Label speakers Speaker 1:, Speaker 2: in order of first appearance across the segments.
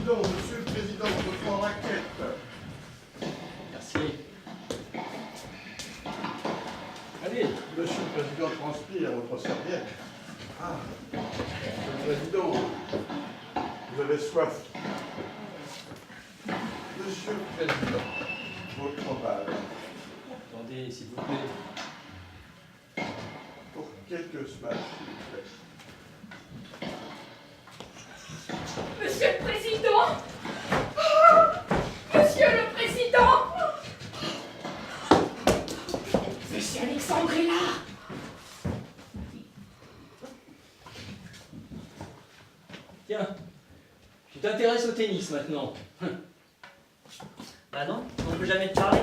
Speaker 1: Président, Monsieur le Président, votre raquette.
Speaker 2: Merci. Allez.
Speaker 1: Monsieur le Président transpire votre serviette. Ah, Monsieur le Président, vous avez soif. Monsieur le Président, votre balle.
Speaker 2: Attendez, s'il vous plaît.
Speaker 1: Pour quelques smash, s'il vous plaît.
Speaker 3: Monsieur le Président! Monsieur le Président! Monsieur Alexandre est là!
Speaker 2: Tiens, tu t'intéresses au tennis maintenant.
Speaker 4: Bah non, on ne peut jamais te parler.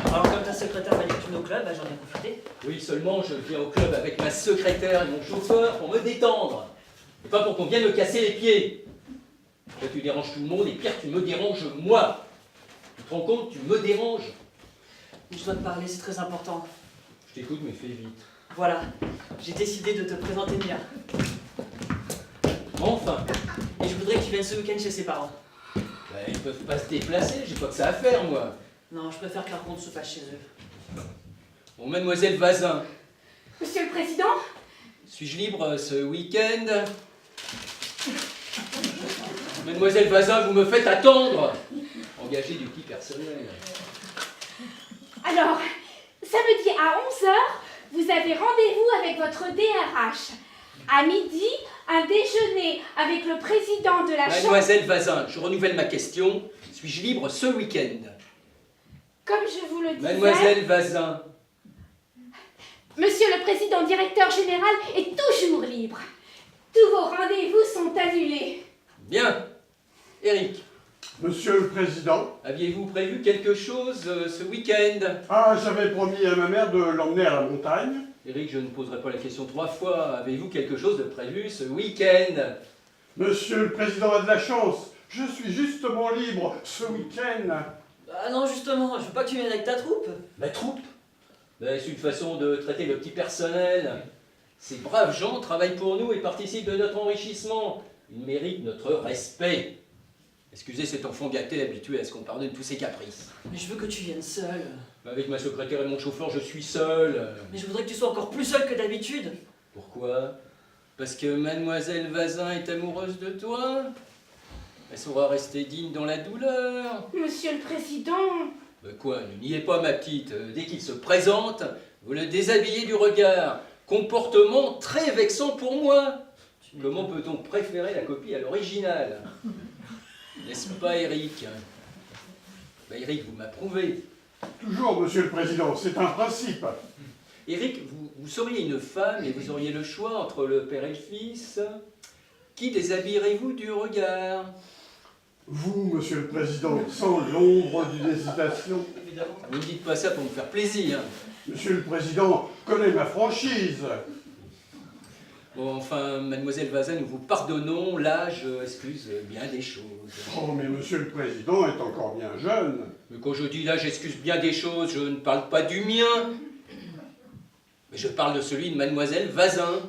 Speaker 4: Alors comme ta secrétaire m'a dit que tu venais au club, bah j'en ai profité.
Speaker 2: Oui, seulement je viens au club avec ma secrétaire et mon chauffeur pour me détendre. Et pas pour qu'on vienne me casser les pieds. Toi, tu déranges tout le monde et pire, tu me déranges moi. Tu te rends compte, tu me déranges.
Speaker 4: Je dois te parler, c'est très important.
Speaker 2: Je t'écoute, mais fais vite.
Speaker 4: Voilà, j'ai décidé de te présenter Mia.
Speaker 2: Enfin,
Speaker 4: Et je voudrais que tu viennes ce week-end chez ses parents.
Speaker 2: bah, ils peuvent pas se déplacer, j'ai pas que ça à faire, moi.
Speaker 4: Non, je préfère que la rencontre se fasse chez eux.
Speaker 2: Bon, mademoiselle Vazin,
Speaker 3: Monsieur le Président?
Speaker 2: suis-je libre ce week-end? Mademoiselle Vazin, vous me faites attendre. Engagez du petit personnel.
Speaker 3: Alors, samedi à 11 h, vous avez rendez-vous avec votre DRH. À midi, un déjeuner avec le président de la Chambre.
Speaker 2: Mademoiselle Vazin, je renouvelle ma question. Suis-je libre ce week-end?
Speaker 3: Comme je vous le disais,
Speaker 2: Mademoiselle Vazin,
Speaker 3: Monsieur le Président directeur général est toujours libre. Tous vos rendez-vous sont annulés.
Speaker 2: bien. Eric,
Speaker 1: Monsieur le Président,
Speaker 2: aviez-vous prévu quelque chose ce week-end?
Speaker 1: ah, j'avais promis à ma mère de l'emmener à la montagne.
Speaker 2: Eric, je ne poserai pas la question 3 fois. Avez-vous quelque chose de prévu ce week-end?
Speaker 1: Monsieur le Président a de la chance. Je suis justement libre ce week-end.
Speaker 4: Ah non, justement, je veux pas que tu viennes avec ta troupe.
Speaker 2: Ma troupe? Ben, c'est une façon de traiter le petit personnel. Ces braves gens travaillent pour nous et participent de notre enrichissement. Ils méritent notre respect. Excusez cet enfant gâté habitué à ce qu'on pardonne tous ses caprices.
Speaker 4: Mais je veux que tu viennes seul.
Speaker 2: Avec ma secrétaire et mon chauffeur, je suis seul.
Speaker 4: Mais je voudrais que tu sois encore plus seul que d'habitude.
Speaker 2: Pourquoi? Parce que mademoiselle Vazin est amoureuse de toi? Elle saura rester digne dans la douleur.
Speaker 3: Monsieur le Président,
Speaker 2: Quoi, ne niez pas ma petite. Dès qu'il se présente, vous le déshabillez du regard. Comportement très vexant pour moi. Comment peut-on préférer la copie à l'original? N'est-ce pas, Eric? Ben, Eric, vous m'approuvez.
Speaker 1: Toujours, Monsieur le Président, c'est un principe.
Speaker 2: Eric, vous seriez une femme et vous auriez le choix entre le père et le fils. Qui déshabillerez-vous du regard?
Speaker 1: Vous, Monsieur le Président, sans l'ombre d'une hésitation.
Speaker 4: Évidemment.
Speaker 2: Vous ne dites pas ça pour me faire plaisir.
Speaker 1: Monsieur le Président connaît ma franchise.
Speaker 2: Bon, enfin, mademoiselle Vazin, nous vous pardonnons. L'âge excuse bien des choses.
Speaker 1: Oh, mais Monsieur le Président est encore bien jeune.
Speaker 2: Mais quand je dis l'âge excuse bien des choses, je ne parle pas du mien. Mais je parle de celui de mademoiselle Vazin.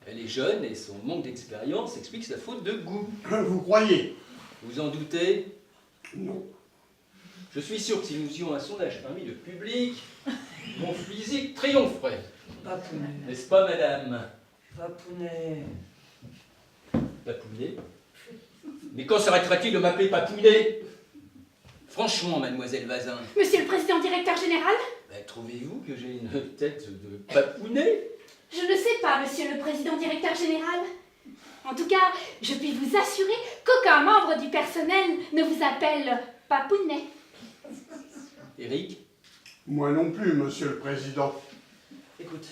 Speaker 2: Elle est jeune et son manque d'expérience explique sa faute de goût.
Speaker 1: Vous croyez?
Speaker 2: Vous en doutez?
Speaker 1: Non.
Speaker 2: Je suis sûr que si nous faisions un sondage parmi le public, mon physique triompherait.
Speaker 4: Papounet.
Speaker 2: N'est-ce pas, madame?
Speaker 4: Papounet.
Speaker 2: Papounet? Mais quand s'arrêtera-t-il de m'appeler Papounet? Franchement, mademoiselle Vazin,
Speaker 3: Monsieur le Président directeur général?
Speaker 2: ben, trouvez-vous que j'ai une tête de Papounet?
Speaker 3: Je ne sais pas, Monsieur le Président directeur général. En tout cas, je puis vous assurer qu'aucun membre du personnel ne vous appelle Papounet.
Speaker 2: Eric?
Speaker 1: Moi non plus, Monsieur le Président.
Speaker 4: Écoute,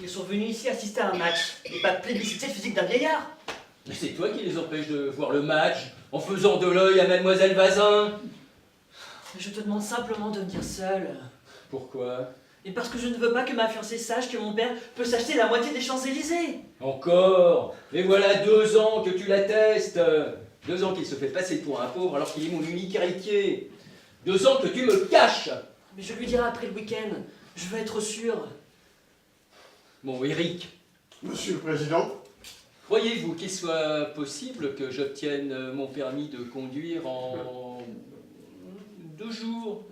Speaker 4: ils sont venus ici assister à un match et pas plébisciter le physique d'un vieillard.
Speaker 2: Mais c'est toi qui les empêche de voir le match en faisant de l'œil à mademoiselle Vazin.
Speaker 4: Je te demande simplement de venir seul.
Speaker 2: Pourquoi?
Speaker 4: Et parce que je ne veux pas que ma fiancée sache que mon père peut s'acheter la moitié des Champs-Élysées.
Speaker 2: Encore? Mais voilà 2 ans que tu l'attestes. 2 ans qu'il se fait passer pour un pauvre alors qu'il est mon unique héritier. 2 ans que tu me caches.
Speaker 4: Mais je lui dirai après le week-end. Je veux être sûr.
Speaker 2: Bon, Eric,
Speaker 1: Monsieur le Président,
Speaker 2: Croyez-vous qu'il soit possible que j'obtienne mon permis de conduire en 2 jours?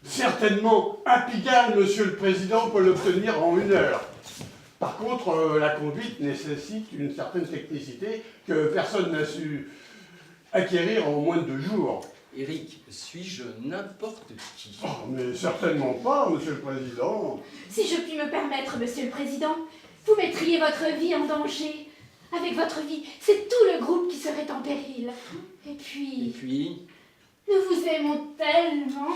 Speaker 1: Certainement, à Pigalle, Monsieur le Président peut l'obtenir en 1 heure. Par contre, la conduite nécessite une certaine technicité que personne n'a su acquérir en moins de 2 jours.
Speaker 2: Éric, suis-je n'importe qui?
Speaker 1: Oh, mais certainement pas, Monsieur le Président.
Speaker 3: Si je puis me permettre, Monsieur le Président, vous mettriez votre vie en danger. Avec votre vie, c'est tout le groupe qui serait en péril. Et
Speaker 2: Et
Speaker 3: puis,
Speaker 2: puis,
Speaker 3: nous vous aimons tellement.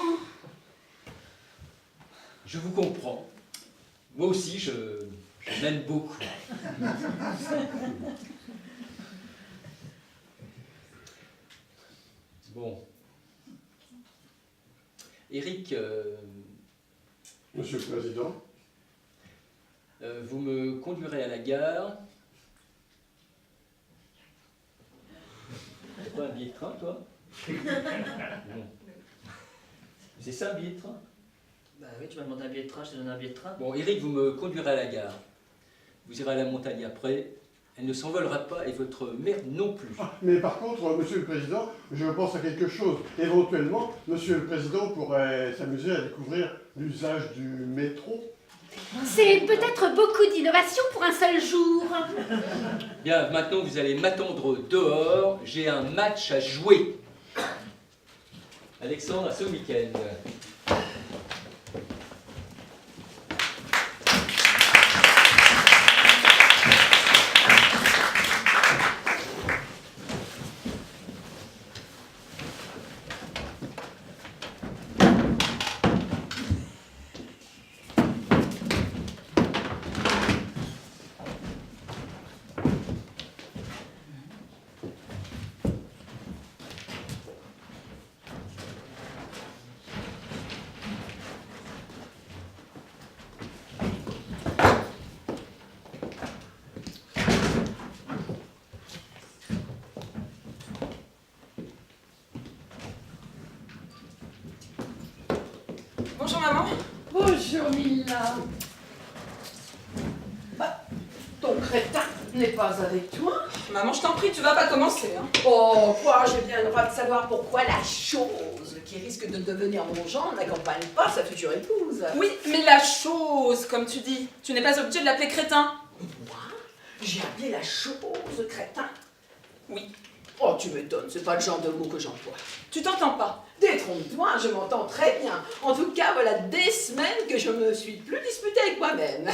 Speaker 2: je vous comprends. Moi aussi, je m'aime beaucoup. Bon. Éric,
Speaker 1: Monsieur le Président.
Speaker 2: vous me conduirez à la gare. T'as pas un billet de train, toi? Non. C'est ça, un billet de train?
Speaker 4: Bah oui, tu m'as demandé un billet de train, je t'ai donné un billet de train.
Speaker 2: Bon, Éric, vous me conduirez à la gare. Vous irez à la montagne après. Elle ne s'envolera pas et votre mère non plus.
Speaker 1: Ah, mais par contre, Monsieur le Président, je pense à quelque chose. Éventuellement, Monsieur le Président pourrait s'amuser à découvrir l'usage du métro.
Speaker 3: C'est peut-être beaucoup d'innovation pour un seul jour.
Speaker 2: Bien, maintenant vous allez m'attendre dehors. J'ai un match à jouer. Alexandre, à ce week-end.
Speaker 5: Bonjour maman.
Speaker 6: Bonjour Mila. Ton crétin n'est pas avec toi?
Speaker 5: Maman, je t'en prie, tu vas pas commencer. Hein.
Speaker 6: Oh, quoi, j'ai bien le droit de savoir pourquoi la chose qui risque de devenir mon genre n'accompagne pas sa future épouse.
Speaker 5: Oui, mais la chose, comme tu dis, tu n'es pas obligé de l'appeler crétin.
Speaker 6: Moi? J'ai appelé la chose crétin?
Speaker 5: Oui.
Speaker 6: Oh, tu m'étonnes, c'est pas le genre de mot que j'emploie.
Speaker 5: Tu t'entends pas.
Speaker 6: Détrompe-toi, je m'entends très bien. En tout cas, voilà des semaines que je me suis plus disputée avec moi-même.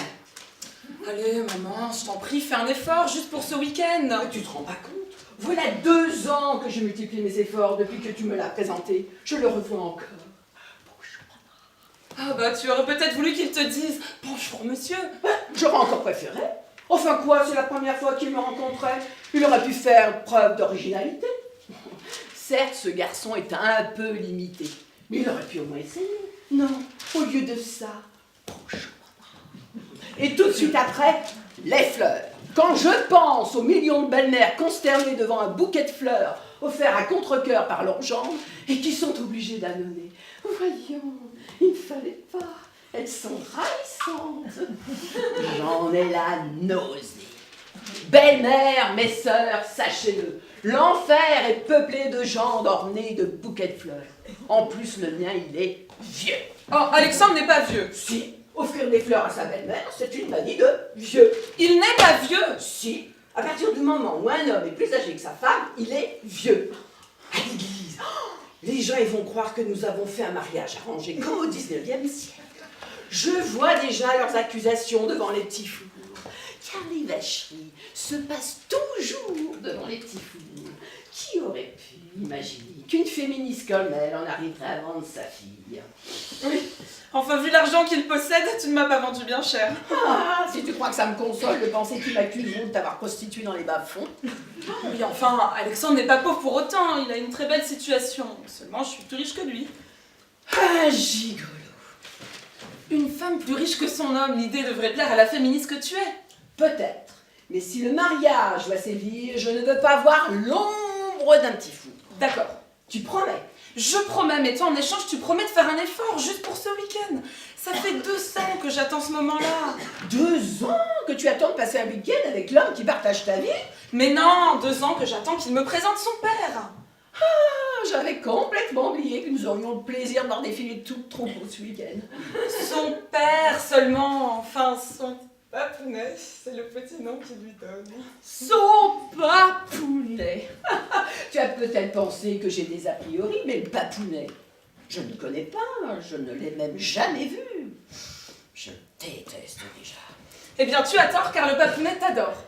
Speaker 5: Allez, maman, je t'en prie, fais un effort juste pour ce week-end.
Speaker 6: Mais tu te rends pas compte? Voilà 2 ans que je multiplie mes efforts depuis que tu me l'as présenté. Je le revois encore.
Speaker 5: Ah bah, tu aurais peut-être voulu qu'il te dise « Bonjour, monsieur ».
Speaker 6: J'aurais encore préféré. Enfin quoi, c'est la première fois qu'il me rencontrait. Il aurait pu faire preuve d'originalité. Certes, ce garçon est un peu limité, mais il aurait pu au moins essayer. Non, au lieu de ça, bonjour. Et tout de suite après, les fleurs. Quand je pense aux millions de belles-mères consternées devant un bouquet de fleurs offert à contre-cœur par leurs jambes et qui sont obligées d'annoncer. Voyons, il ne fallait pas. Elles sont ravissantes. J'en ai la nausée. Belle-mère, mes sœurs, sachez-le, l'enfer est peuplé de gens ornés de bouquets de fleurs. En plus, le mien, il est vieux.
Speaker 5: Oh, Alexandre n'est pas vieux.
Speaker 6: Si, offrir des fleurs à sa belle-mère, c'est une manie de vieux.
Speaker 5: Il n'est pas vieux.
Speaker 6: Si, à partir du moment où un homme est plus âgé que sa femme, il est vieux. À l'église, les gens ils vont croire que nous avons fait un mariage arrangé comme au 19e siècle. Je vois déjà leurs accusations devant les petits fours. Car les vacheries se passent toujours devant les petits fours. Qui aurait pu imaginer qu'une féministe comme elle en arriverait à vendre sa fille?
Speaker 5: Oui. Enfin, vu l'argent qu'il possède, tu ne m'as pas vendu bien cher.
Speaker 6: Ah, si tu crois que ça me console de penser qu'ils m'accuseront de t'avoir prostituée dans les bas-fonds.
Speaker 5: Oui, enfin, Alexandre n'est pas pauvre pour autant. Il a une très belle situation. Seulement, je suis plus riche que lui.
Speaker 6: Ah, gigolo.
Speaker 5: Une femme plus riche que son homme, l'idée devrait plaire à la féministe que tu es.
Speaker 6: Peut-être. Mais si le mariage va sévir, je ne veux pas voir l'ombre d'un petit fou.
Speaker 5: D'accord.
Speaker 6: Tu promets?
Speaker 5: Je promets, mais toi en échange, tu promets de faire un effort juste pour ce week-end. Ça fait 2 ans que j'attends ce moment-là.
Speaker 6: 2 ans que tu attends de passer un week-end avec l'homme qui partage ta vie?
Speaker 5: Mais non, 2 ans que j'attends qu'il me présente son père.
Speaker 6: Ah, j'avais complètement oublié que nous aurions le plaisir de voir défiler tout le troupeau ce week-end.
Speaker 5: Son père seulement, enfin son papounet, c'est le petit nom qu'il lui donne.
Speaker 6: Son papounet. Tu as peut-être pensé que j'ai des a priori, mais le papounet, je ne le connais pas, je ne l'ai même jamais vu. Je le déteste déjà.
Speaker 5: Eh bien tu as tort car le papounet t'adore.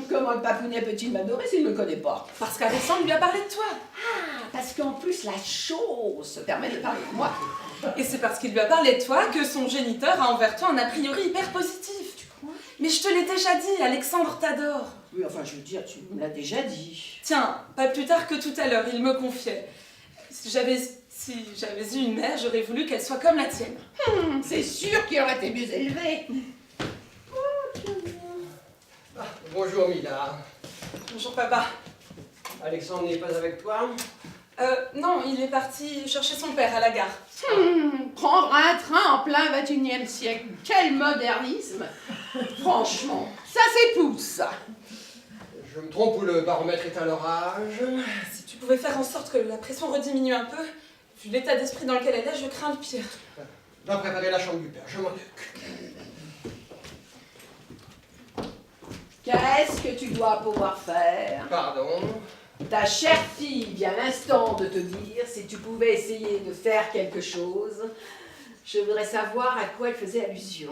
Speaker 6: Comment le papounet peut-il m'adorer s'il ne me connaît pas?
Speaker 5: Parce qu'Alexandre lui a parlé de toi.
Speaker 6: Ah, parce qu'en plus la chose se permet de parler de moi.
Speaker 5: Et c'est parce qu'il lui a parlé de toi que son géniteur a envers toi un a priori hyper positif. Tu crois? Mais je te l'ai déjà dit, Alexandre t'adore.
Speaker 6: Oui, enfin, je veux dire, tu me l'as déjà dit.
Speaker 5: Tiens, pas plus tard que tout à l'heure, il me confiait. Si j'avais eu une mère, j'aurais voulu qu'elle soit comme la tienne.
Speaker 6: C'est sûr qu'il aurait été mieux élevé.
Speaker 7: Ah, bonjour Mila.
Speaker 5: Bonjour papa.
Speaker 7: Alexandre n'est pas avec toi?
Speaker 5: Non, il est parti chercher son père à la gare.
Speaker 6: Prendre un train en plein 21e siècle, quel modernisme! Franchement, ça s'épouse, ça.
Speaker 7: Je me trompe ou le baromètre est à l'orage?
Speaker 5: Si tu pouvais faire en sorte que la pression rediminue un peu, vu l'état d'esprit dans lequel elle est, je crains le pire.
Speaker 7: Va préparer la chambre du père, je m'en occupe.
Speaker 6: Qu'est-ce que tu dois pouvoir faire?
Speaker 7: Pardon?
Speaker 6: Ta chère fille vient à l'instant de te dire si tu pouvais essayer de faire quelque chose. Je voudrais savoir à quoi elle faisait allusion.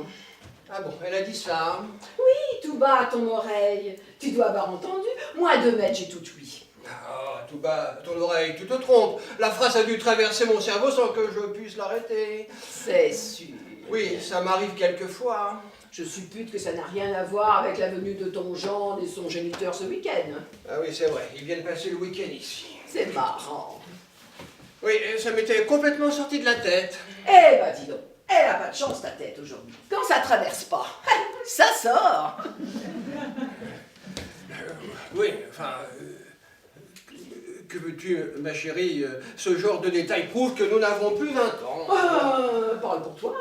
Speaker 7: Ah bon, elle a dit ça?
Speaker 6: Oui, tout bas à ton oreille. Tu dois avoir entendu. Moi, à 2 mètres, j'ai tout ouï.
Speaker 7: Ah, tout bas, ton oreille, tu te trompes. La phrase a dû traverser mon cerveau sans que je puisse l'arrêter.
Speaker 6: C'est sûr.
Speaker 7: Oui, ça m'arrive quelquefois.
Speaker 6: Je suppute que ça n'a rien à voir avec la venue de ton gendre et son géniteur ce week-end.
Speaker 7: Ah oui, c'est vrai, ils viennent passer le week-end ici.
Speaker 6: C'est marrant.
Speaker 7: Oui, ça m'était complètement sorti de la tête.
Speaker 6: Eh ben dis donc, elle a pas de chance ta tête aujourd'hui. Quand ça traverse pas, ça sort.
Speaker 7: Oui, enfin... que veux-tu, ma chérie? Ce genre de détails prouve que nous n'avons plus 20 ans.
Speaker 6: Parle pour toi.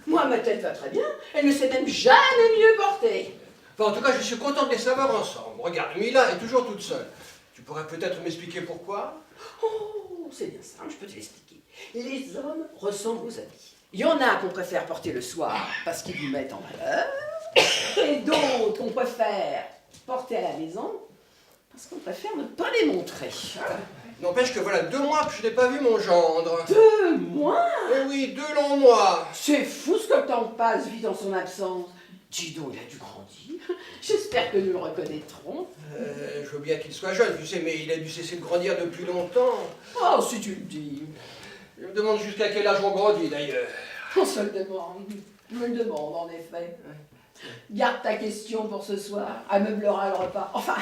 Speaker 6: Moi, ma tête va très bien. Elle ne s'est même jamais mieux portée.
Speaker 7: Enfin, en tout cas, je suis content de les savoir ensemble. Regarde, Mila est toujours toute seule. Tu pourrais peut-être m'expliquer pourquoi?
Speaker 6: Oh, c'est bien simple, je peux te l'expliquer. Les hommes ressemblent aux habits. Il y en a qu'on préfère porter le soir parce qu'ils vous mettent en valeur, et d'autres qu'on préfère porter à la maison parce qu'on préfère ne pas les montrer.
Speaker 7: N'empêche que voilà 2 mois que je n'ai pas vu mon gendre.
Speaker 6: 2 mois?
Speaker 7: Eh oui, 2 longs mois.
Speaker 6: C'est fou ce que le temps passe vite en son absence. Dis donc, il a dû grandir. J'espère que nous le reconnaîtrons.
Speaker 7: Je veux bien qu'il soit jeune, tu sais, mais il a dû cesser de grandir depuis longtemps.
Speaker 6: Oh, si tu le dis.
Speaker 7: Je me demande jusqu'à quel âge on grandit d'ailleurs.
Speaker 6: On se le demande. Je me le demande, en effet. Garde ta question pour ce soir. Ameublera le repas. Enfin,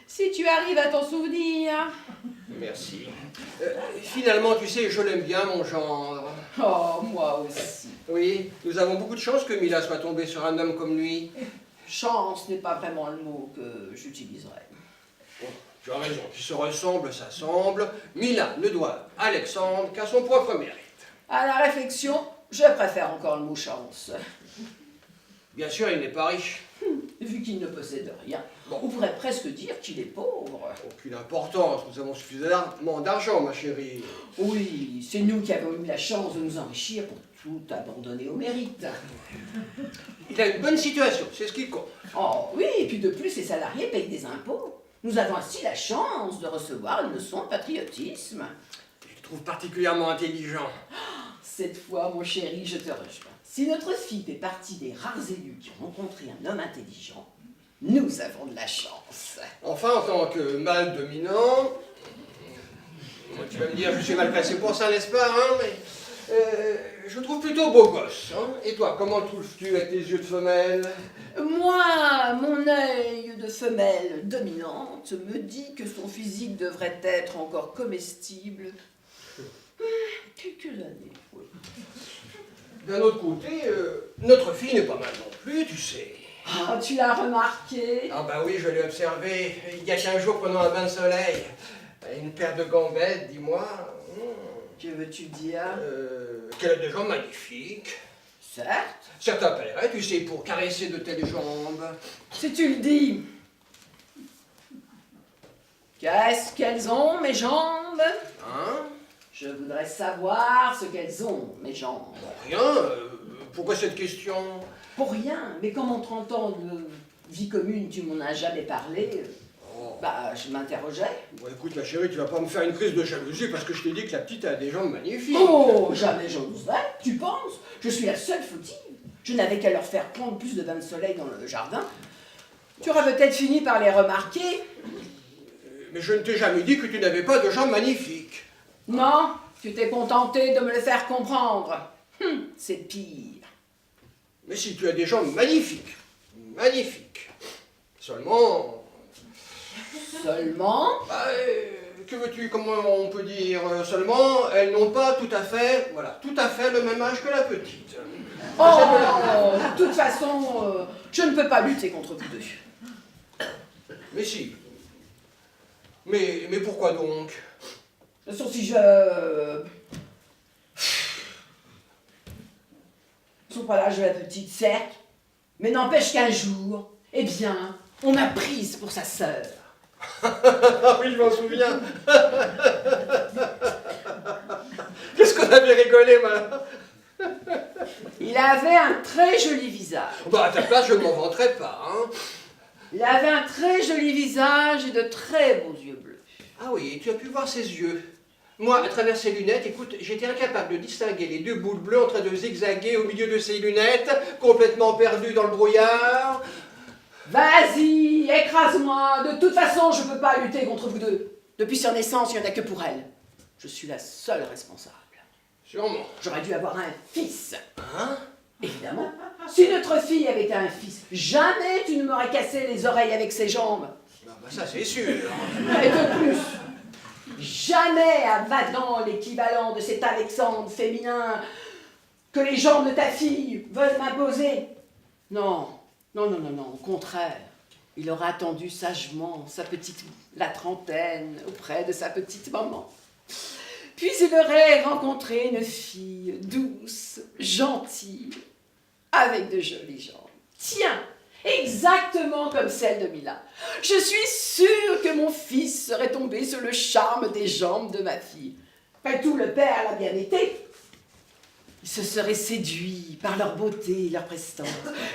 Speaker 6: si tu arrives à t'en souvenir.
Speaker 7: Merci. Finalement, tu sais, je l'aime bien, mon gendre.
Speaker 6: Oh, moi aussi.
Speaker 7: Oui, nous avons beaucoup de chance que Mila soit tombée sur un homme comme lui.
Speaker 6: Chance n'est pas vraiment le mot que j'utiliserais.
Speaker 7: Bon, tu as raison, qui se ressemble, s'assemble. Mila ne doit à Alexandre qu'à son propre mérite.
Speaker 6: À la réflexion, je préfère encore le mot chance.
Speaker 7: Bien sûr, il n'est pas riche.
Speaker 6: Vu qu'il ne possède rien,
Speaker 7: Bon.
Speaker 6: on pourrait presque dire qu'il est pauvre.
Speaker 7: Aucune importance, nous avons suffisamment d'argent, ma chérie.
Speaker 6: Oui, c'est nous qui avons eu la chance de nous enrichir pour tout abandonner au mérite.
Speaker 7: Il a une bonne situation, c'est ce qui compte.
Speaker 6: Oh oui, et puis de plus, les salariés payent des impôts. Nous avons ainsi la chance de recevoir une leçon de patriotisme.
Speaker 7: Je le trouve particulièrement intelligent.
Speaker 6: Cette fois, mon chéri, je te rejoins. Si notre fille fait partie des rares élus qui ont rencontré un homme intelligent, nous avons de la chance.
Speaker 7: Enfin, en tant que mâle dominant, tu vas me dire, je suis mal placé pour ça, n'est-ce pas, hein, mais je trouve plutôt beau gosse. Hein. Et toi, comment le trouves-tu avec tes yeux de femelle?
Speaker 6: Moi, mon œil de femelle dominante me dit que son physique devrait être encore comestible. Quelques années, oui.
Speaker 7: D'un autre côté, notre fille n'est pas mal non plus, tu sais.
Speaker 6: Ah, tu l'as remarqué?
Speaker 7: Ah bah oui, je l'ai observé il y a 15 jours pendant un bain de soleil. Une paire de gambettes, dis-moi.
Speaker 6: Que veux-tu dire?
Speaker 7: Qu'elle a des jambes magnifiques.
Speaker 6: Certes.
Speaker 7: Ça t'appellerait, tu sais, pour caresser de telles jambes.
Speaker 6: Si tu le dis. Qu'est-ce qu'elles ont, mes jambes?
Speaker 7: Hein?
Speaker 6: Je voudrais savoir ce qu'elles ont, mes jambes.
Speaker 7: Rien. Pourquoi cette question?
Speaker 6: Pour rien, mais comme en 30 ans de vie commune, tu m'en as jamais parlé, bah, je m'interrogeais.
Speaker 7: Bon, écoute, ma chérie, tu vas pas me faire une crise de jalousie parce que je t'ai dit que la petite a des jambes magnifiques.
Speaker 6: Oh, jamais j'oserais, tu penses? Je suis la seule fautive. Je n'avais qu'à leur faire prendre plus de bains de soleil dans le jardin. Tu auras peut-être fini par les remarquer.
Speaker 7: Mais je ne t'ai jamais dit que tu n'avais pas de jambes magnifiques.
Speaker 6: Non, tu t'es contenté de me le faire comprendre. C'est pire.
Speaker 7: Mais si tu as des jambes magnifiques, magnifiques. Seulement...
Speaker 6: Seulement?
Speaker 7: Bah, que veux-tu, comment on peut dire? Seulement, elles n'ont pas tout à fait, voilà, tout à fait le même âge que la petite.
Speaker 6: Oh, de toute façon, je ne peux pas lutter contre vous deux.
Speaker 7: Mais si. Mais pourquoi donc?
Speaker 6: Sauf si je... Ils sont pas l'âge de la petite, certes, mais n'empêche qu'un jour, eh bien, on m'a prise pour sa sœur.
Speaker 7: Ah oui, je m'en souviens. Qu'est-ce qu'on avait rigolé, moi?
Speaker 6: Il avait un très joli visage.
Speaker 7: Bah, à ta place, je ne m'en vanterais pas, hein.
Speaker 6: Il avait un très joli visage et de très beaux yeux bleus.
Speaker 7: Ah oui, tu as pu voir ses yeux. Moi, à travers ses lunettes, écoute, j'étais incapable de distinguer les deux boules bleues en train de zigzaguer au milieu de ses lunettes, complètement perdu dans le brouillard.
Speaker 6: Vas-y, écrase-moi. De toute façon, je ne peux pas lutter contre vous deux. Depuis sa naissance, il n'y en a que pour elle. Je suis la seule responsable.
Speaker 7: Sûrement.
Speaker 6: J'aurais dû avoir un fils.
Speaker 7: Hein?
Speaker 6: Évidemment. Si notre fille avait été un fils, jamais tu ne m'aurais cassé les oreilles avec ses jambes.
Speaker 7: Ah bah ça, c'est sûr.
Speaker 6: Et de plus, jamais Adam, l'équivalent de cet Alexandre féminin que les jambes de ta fille veulent m'imposer. Non, non, non, non, non, au contraire. Il aura attendu sagement la trentaine auprès de sa petite maman. Puis il aurait rencontré une fille douce, gentille, avec de jolies jambes. Tiens, exactement comme celle de Mila. Je suis sûre que mon fils serait tombé sur le charme des jambes de ma fille. Après tout, le père l'a bien été. Il se serait séduit par leur beauté et leur prestance.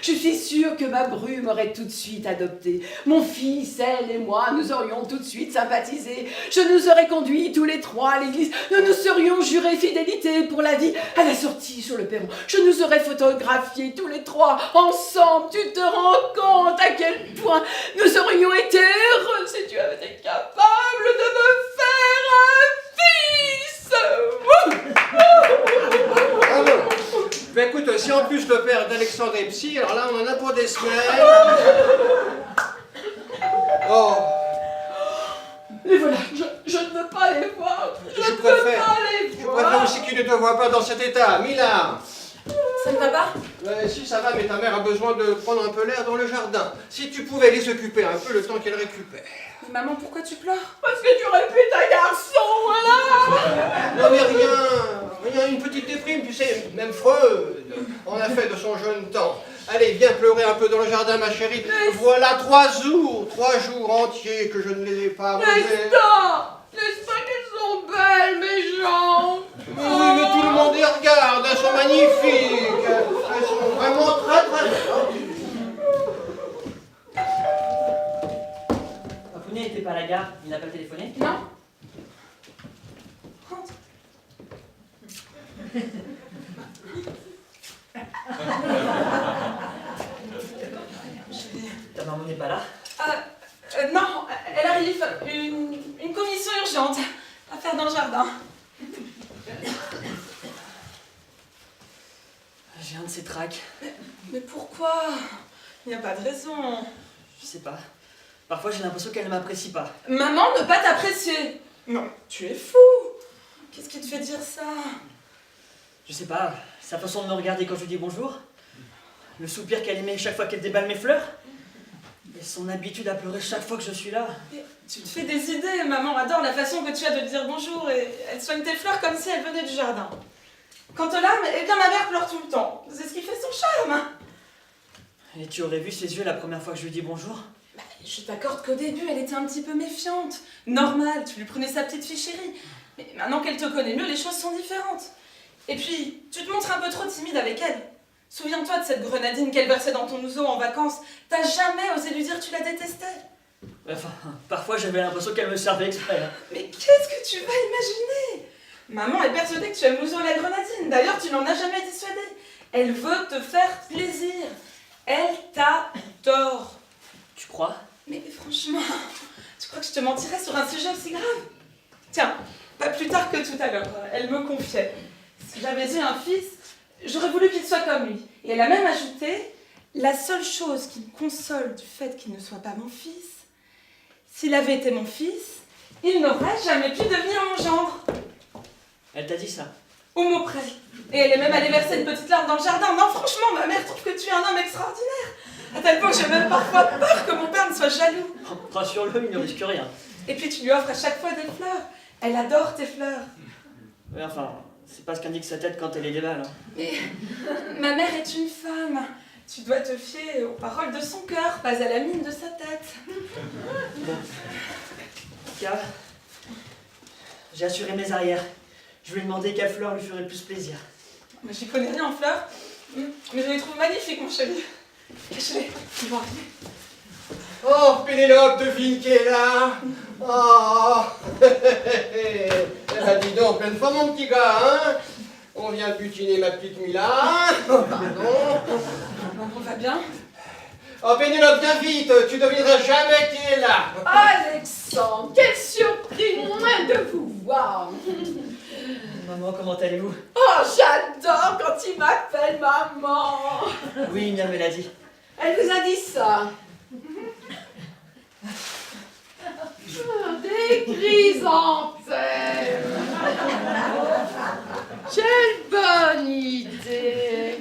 Speaker 6: Je suis sûre que ma Bru m'aurait tout de suite adoptée. Mon fils, elle et moi, nous aurions tout de suite sympathisé. Je nous aurais conduits tous les trois à l'église. Nous nous serions jurés fidélité pour la vie. À la sortie sur le perron, je nous aurais photographiés tous les trois ensemble. Tu te rends compte à quel point nous aurions été heureux si tu avais été capable de me faire un fils.
Speaker 7: Ah non. Ben écoute, si en plus le père d'Alexandre est psy, alors là on en a pour des semaines. Oh.
Speaker 6: Les voilà, je ne veux pas les voir. Je ne
Speaker 7: préfère-
Speaker 6: veux pas les
Speaker 7: Je
Speaker 6: voir.
Speaker 7: préfère aussi qu'il ne te voit pas dans cet état. Mila.
Speaker 5: Ça ne va pas?
Speaker 7: Si ça va, mais ta mère a besoin de prendre un peu l'air dans le jardin. Si tu pouvais les occuper un peu le temps qu'elle récupère.
Speaker 5: Mais maman, pourquoi tu pleures?
Speaker 6: Parce que tu aurais pu être un garçon, voilà.
Speaker 7: Non mais rien, une petite déprime, tu sais, même Freud en a fait de son jeune temps. Allez, viens pleurer un peu dans le jardin, ma chérie. Voilà 3 jours entiers que je ne les ai pas arrosés.
Speaker 6: N'est-ce pas qu'elles sont belles, mes jambes?
Speaker 7: Mais oui, mais tout le monde les regarde, elles sont magnifiques. Elles sont vraiment très très belles.
Speaker 4: Apounet n'était pas à la gare, il n'a pas téléphoné?
Speaker 6: Non.
Speaker 4: Ta maman n'est pas là?
Speaker 5: Non, elle arrive. Une commission urgente à faire dans le jardin.
Speaker 4: J'ai un de ces tracs.
Speaker 5: Mais pourquoi? Il n'y a pas de raison.
Speaker 4: Je sais pas. Parfois j'ai l'impression qu'elle ne m'apprécie pas.
Speaker 5: Maman ne pas t'apprécier. Non, tu es fou. Qu'est-ce qui te fait dire ça?
Speaker 4: Je sais pas, sa façon de me regarder quand je lui dis bonjour. Le soupir qu'elle émet chaque fois qu'elle déballe mes fleurs. Mais son habitude à pleurer chaque fois que je suis là.
Speaker 5: Et tu te fais des idées, maman adore la façon que tu as de dire bonjour et elle soigne tes fleurs comme si elles venaient du jardin. Quant aux larmes, eh bien ma mère pleure tout le temps. C'est ce qui fait son charme.
Speaker 4: Et tu aurais vu ses yeux la première fois que je lui dis bonjour?
Speaker 5: Bah, je t'accorde qu'au début, elle était un petit peu méfiante. Normal, tu lui prenais sa petite fille chérie. Mais maintenant qu'elle te connaît mieux, les choses sont différentes. Et puis, tu te montres un peu trop timide avec elle. Souviens-toi de cette grenadine qu'elle versait dans ton ouzo en vacances. T'as jamais osé lui dire que tu la détestais.
Speaker 4: Enfin, parfois j'avais l'impression qu'elle me servait exprès. Hein.
Speaker 5: Mais qu'est-ce que tu vas imaginer? Maman est persuadée que tu aimes l'ouzo et la grenadine. D'ailleurs, tu n'en as jamais dissuadé. Elle veut te faire plaisir. Elle t'a tort.
Speaker 4: Tu crois?
Speaker 5: Mais franchement, tu crois que je te mentirais sur un sujet aussi grave? Tiens, pas plus tard que tout à l'heure, elle me confiait. Si j'avais eu un fils, j'aurais voulu qu'il soit comme lui. Et elle a même ajouté, la seule chose qui me console du fait qu'il ne soit pas mon fils, s'il avait été mon fils, il n'aurait jamais pu devenir mon gendre.
Speaker 4: Elle t'a dit ça?
Speaker 5: Au mot près. Et elle est même allée verser une petite larme dans le jardin. Non, franchement, ma mère trouve que tu es un homme extraordinaire. À tel point que j'ai même parfois peur que mon père ne soit jaloux.
Speaker 4: Rassure-le, il ne risque rien.
Speaker 5: Et puis tu lui offres à chaque fois des fleurs. Elle adore tes fleurs.
Speaker 4: Mais enfin, c'est pas ce qu'indique sa tête quand elle est déballe. Hein.
Speaker 5: Mais ma mère est une femme. Tu dois te fier aux paroles de son cœur, pas à la mine de sa tête.
Speaker 4: Bon. Car j'ai assuré mes arrières. Je lui ai demandé quelle fleur lui ferait le plus plaisir.
Speaker 5: Mais j'y connais rien en fleurs. Mais je les trouve magnifiques, mon chéri. Cache-les. Bon.
Speaker 7: Oh, Pénélope, devine qui est là. Oh. Eh ben, dis donc, pleine fois, mon petit gars, hein. On vient de butiner ma petite Mila. Pardon.
Speaker 5: On va bien?
Speaker 7: Oh, Pénélope, viens vite, tu devineras jamais qui est là.
Speaker 6: Alexandre, quelle surprise de vous voir.
Speaker 4: Maman, comment allez-vous?
Speaker 6: Oh, j'adore quand il m'appelle maman.
Speaker 4: Oui, Miam, elle a dit.
Speaker 6: Elle vous a dit ça? Des chrysanthèmes. Quelle bonne idée.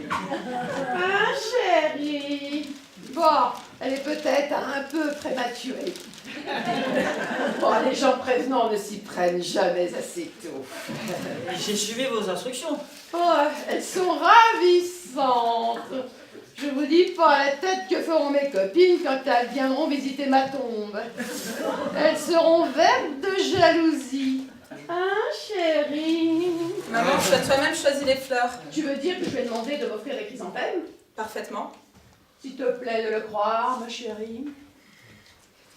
Speaker 6: Chérie. Bon, elle est peut-être un peu prématurée. Bon, les gens prévenants ne s'y prennent jamais assez tôt.
Speaker 4: J'ai suivi vos instructions.
Speaker 6: Oh, elles sont ravissantes. Je vous dis pas la tête que feront mes copines quand elles viendront visiter ma tombe. Elles seront vertes de jalousie. Hein, chérie?
Speaker 5: Maman, tu as toi-même choisi les fleurs.
Speaker 6: Tu veux dire que je vais demander de m'offrir des chrysanthèmes?
Speaker 5: Parfaitement.
Speaker 6: S'il te plaît de le croire, ma chérie.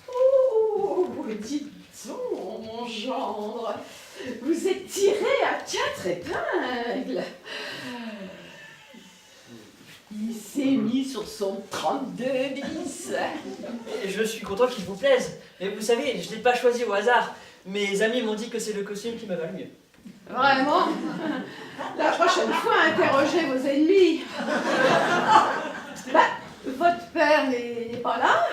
Speaker 6: Oh, dites donc, mon gendre, vous êtes tiré à 4 épingles. Il s'est mis sur son 32 bis.
Speaker 4: Et je suis content qu'il vous plaise. Mais vous savez, je ne l'ai pas choisi au hasard. Mes amis m'ont dit que c'est le costume qui me va le mieux.
Speaker 6: Vraiment? La prochaine fois, interrogez vos ennemis. Bah, votre père n'est pas là?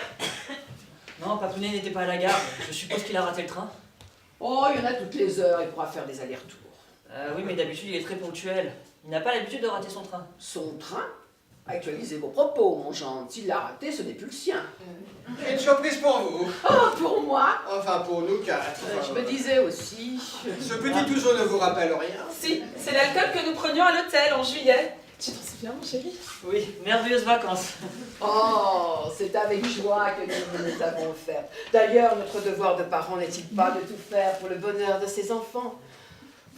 Speaker 4: Non, Papounet n'était pas à la gare. Je suppose qu'il a raté le train.
Speaker 6: Oh, il y en a toutes les heures, il pourra faire des allers-retours.
Speaker 4: Oui, mais d'habitude, il est très ponctuel. Il n'a pas l'habitude de rater son train.
Speaker 6: Son train? Actualisez vos propos, mon gendre. S'il l'a raté, ce n'est plus le sien.
Speaker 7: J'ai une surprise pour vous.
Speaker 6: Oh, pour moi?
Speaker 7: Enfin, pour nous quatre.
Speaker 6: Je me disais aussi.
Speaker 7: Ce petit ouzo ne vous rappelle rien?
Speaker 5: Si, c'est l'alcool que nous prenions à l'hôtel en juillet. Tu t'en souviens, mon chéri?
Speaker 4: Oui, merveilleuses vacances.
Speaker 6: Oh, c'est avec joie que nous les avons fait. D'ailleurs, notre devoir de parents n'est-il pas de tout faire pour le bonheur de ses enfants?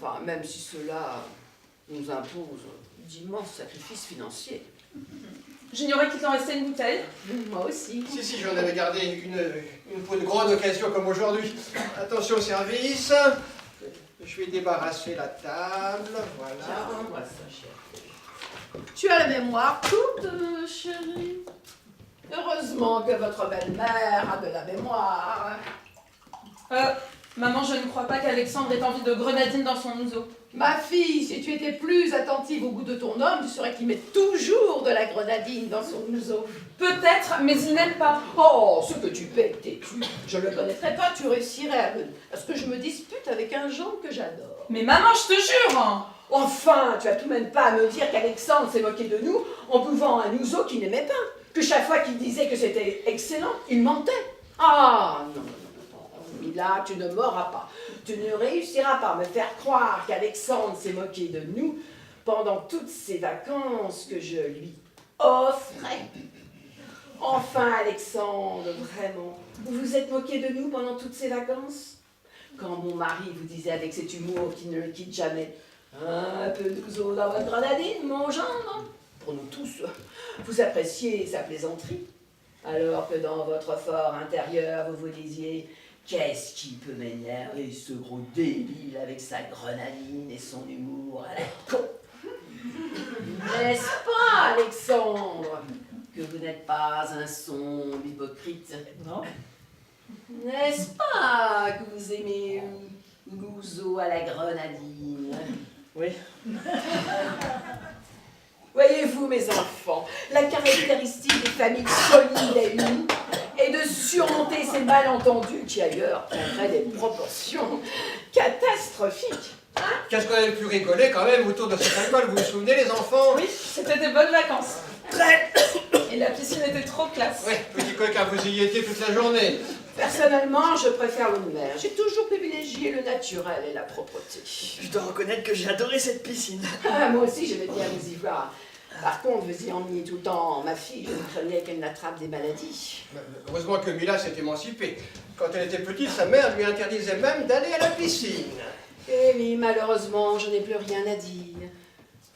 Speaker 6: Enfin, même si cela nous impose d'immenses sacrifices financiers.
Speaker 5: J'ignorais qu'il t'en restait une bouteille.
Speaker 6: Moi aussi.
Speaker 7: Si, j'en avais gardé une pour une grande occasion comme aujourd'hui. Attention au service. Je vais débarrasser la table, voilà.
Speaker 6: Tiens, moi ça, chérie. Tu as la mémoire toute, chérie. Heureusement que votre belle-mère a de la mémoire.
Speaker 5: Maman, je ne crois pas qu'Alexandre ait envie de grenadine dans son ouzo.
Speaker 6: Ma fille, si tu étais plus attentive au goût de ton homme, tu saurais qu'il met toujours de la grenadine dans son ouzo.
Speaker 5: Peut-être, mais il n'aime pas.
Speaker 6: Oh, ce que tu pètes, têtu. Je ne le connaîtrais pas, tu réussirais à ce que je me dispute avec un genre que j'adore.
Speaker 5: Mais maman, je te jure!
Speaker 6: Enfin, tu as tout de même pas à me dire qu'Alexandre s'est moqué de nous en buvant un ouzo qu'il n'aimait pas. que chaque fois qu'il disait que c'était excellent, il mentait. Ah non, non, non, non, Mila, tu ne m'auras pas. Tu ne réussiras pas à me faire croire qu'Alexandre s'est moqué de nous pendant toutes ces vacances que je lui offrais. Enfin, Alexandre, vraiment, vous vous êtes moqué de nous pendant toutes ces vacances? Quand mon mari vous disait avec cet humour qui ne le quitte jamais, un peu d'ouzo dans votre grenadine, mon gendre. Pour nous tous, vous appréciez sa plaisanterie, alors que dans votre fort intérieur, vous vous disiez « Qu'est-ce qui peut m'énerver, ce gros débile avec sa grenadine et son humour à la con ?» N'est-ce pas, Alexandre, que vous n'êtes pas un sombre hypocrite?
Speaker 4: Non?
Speaker 6: N'est-ce pas que vous aimez l'ouzo à la grenadine?
Speaker 4: Oui.
Speaker 6: Voyez-vous, mes enfants, la caractéristique des familles solides et unies est de surmonter ces malentendus qui, ailleurs, prendraient des proportions catastrophiques.
Speaker 7: Qu'est-ce qu'on a le plus rigolé quand même autour de cet alcool, vous vous souvenez les enfants?
Speaker 5: Oui, c'était des bonnes vacances.
Speaker 6: Très.
Speaker 5: Et la piscine était trop classe.
Speaker 7: Ouais, petit coquin, vous y étiez toute la journée.
Speaker 6: Personnellement, je préfère l'eau de mer. J'ai toujours privilégié le naturel et la propreté.
Speaker 4: Je dois reconnaître que j'ai adoré cette piscine.
Speaker 6: Ah, moi aussi, je vais bien vous y voir. Par contre, vous y emmeniez tout le temps ma fille, je craignais qu'elle n'attrape des maladies.
Speaker 7: Heureusement que Mila s'est émancipée. Quand elle était petite, sa mère lui interdisait même d'aller à la piscine.
Speaker 6: Eh oui, malheureusement, je n'ai plus rien à dire.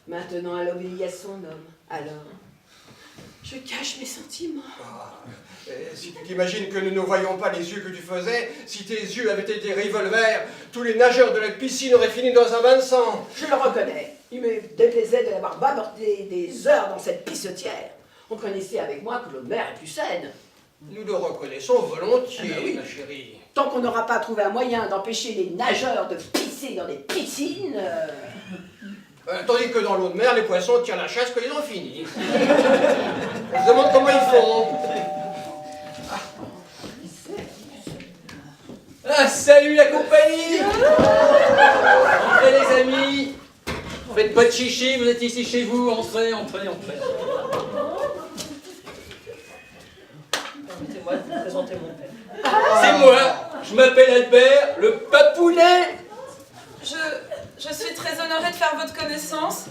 Speaker 6: Maintenant, elle obéit à son homme. Alors, je cache mes sentiments.
Speaker 7: Si tu t'imagines que nous ne voyons pas les yeux que tu faisais, si tes yeux avaient été des revolvers, tous les nageurs de la piscine auraient fini dans un bain de sang.
Speaker 6: Je le reconnais. Il me déplaisait de l'avoir bavardé des heures dans cette pissotière. On connaissait avec moi que l'eau de mer est plus saine.
Speaker 7: Nous le reconnaissons volontiers,
Speaker 6: Ah bah oui.
Speaker 7: ma chérie.
Speaker 6: Tant qu'on n'aura pas trouvé un moyen d'empêcher les nageurs de pisser dans des piscines...
Speaker 7: Tandis que dans l'eau de mer, les poissons tirent la chasse quand ils ont fini. On se demande comment ils font.
Speaker 2: Ah, salut la compagnie! Entrez les amis! Faites pas de chichi, vous êtes ici chez vous, entrez, entrez, entrez.
Speaker 4: Permettez-moi de vous présenter mon père.
Speaker 2: C'est moi, je m'appelle Albert, le papounet!
Speaker 5: Je suis très honorée de faire votre connaissance.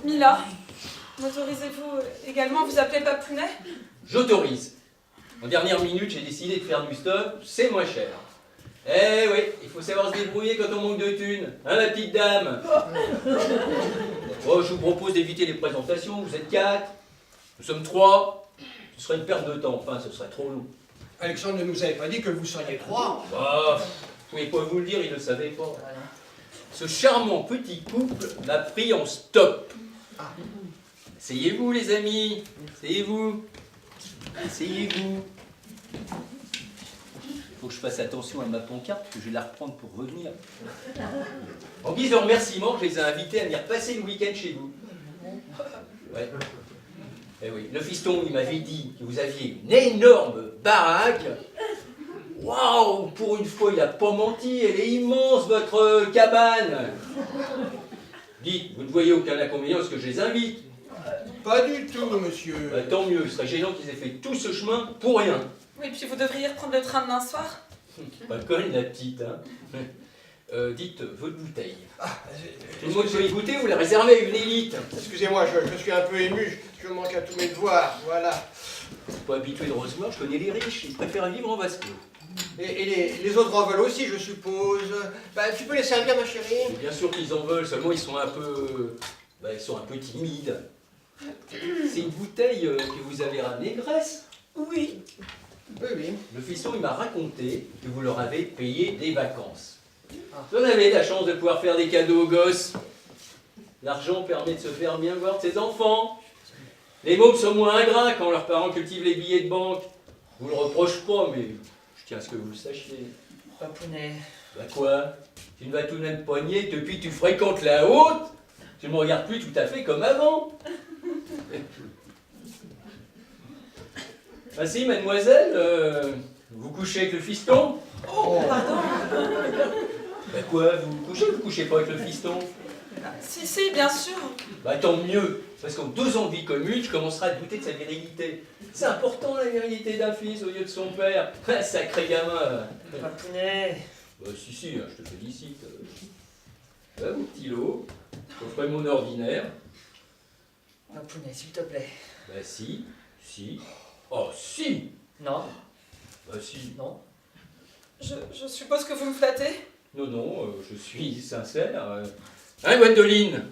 Speaker 5: Mila, m'autorisez-vous également à vous appeler Papounet?
Speaker 2: J'autorise. En dernière minute, j'ai décidé de faire du stop, c'est moins cher. Eh oui, il faut savoir se débrouiller quand on manque de thunes, hein la petite dame? Oh, je vous propose d'éviter les présentations, vous êtes 4, nous sommes 3, ce serait une perte de temps, enfin ce serait trop long.
Speaker 7: Alexandre ne nous avait pas dit que vous seriez 3.
Speaker 2: Bah, je pouvais pas vous le dire, il ne le savait pas. Ce charmant petit couple m'a pris en stop. Asseyez-vous les amis, asseyez-vous. Asseyez-vous. Faut que je fasse attention à ma pancarte, parce que je vais la reprendre pour revenir. En guise de remerciement, je les ai invités à venir passer le week-end chez vous. Ouais. Eh oui, le fiston, il m'avait dit que vous aviez une énorme baraque. Waouh, pour une fois, il n'a pas menti, elle est immense, votre cabane. Dites, vous ne voyez aucun inconvénient à ce que je les invite?
Speaker 7: Pas du tout, monsieur.
Speaker 2: Bah, tant mieux, ce serait gênant qu'ils aient fait tout ce chemin pour rien.
Speaker 5: Oui, puis vous devriez reprendre le train demain soir.
Speaker 2: Pas conne la petite, hein. Dites, votre bouteille.
Speaker 7: Ah,
Speaker 2: Tout le monde peut y goûter, vous la réservez à une élite.
Speaker 7: excusez-moi, je suis un peu ému, je manque à tous mes devoirs, voilà.
Speaker 2: Je suis pas habitué de recevoir, je connais les riches, ils préfèrent vivre en vase clos.
Speaker 7: Et les autres en veulent aussi, je suppose. Bah, tu peux les servir, ma chérie?
Speaker 2: Et bien sûr qu'ils en veulent, seulement ils sont un peu... Bah, ils sont un peu timides. C'est une bouteille que vous avez ramenée de Grèce?
Speaker 6: Oui.
Speaker 7: Oui, oui.
Speaker 2: Le fiston, il m'a raconté que vous leur avez payé des vacances. Vous avez la chance de pouvoir faire des cadeaux aux gosses. L'argent permet de se faire bien voir de ses enfants. Les mômes sont moins ingrats quand leurs parents cultivent les billets de banque. Je vous le reproche pas, mais je tiens à ce que vous le sachiez.
Speaker 4: Papounet.
Speaker 2: Bah quoi? Tu ne vas tout de même poigner depuis que tu fréquentes la haute. Tu ne me regardes plus tout à fait comme avant. Ah si, mademoiselle, vous couchez avec le fiston?
Speaker 5: Oh, pardon.
Speaker 2: Bah quoi, vous couchez ou vous couchez pas avec le fiston?
Speaker 5: Si, bien sûr.
Speaker 2: Bah tant mieux, parce qu'en 2 ans de vie commune, je commencerai à douter de sa virilité. C'est important la virilité d'un fils au lieu de son père. Un sacré gamin.
Speaker 4: Papounet.
Speaker 2: Bah si, hein, je te félicite. Là, mon petit lot, je ferai mon ordinaire.
Speaker 4: Papounet, s'il te plaît.
Speaker 2: Bah si. Oh si.
Speaker 4: Non,
Speaker 2: Bah si.
Speaker 4: non.
Speaker 5: Je suppose que vous me flattez?
Speaker 2: Non, je suis sincère. Hein, Gwendoline?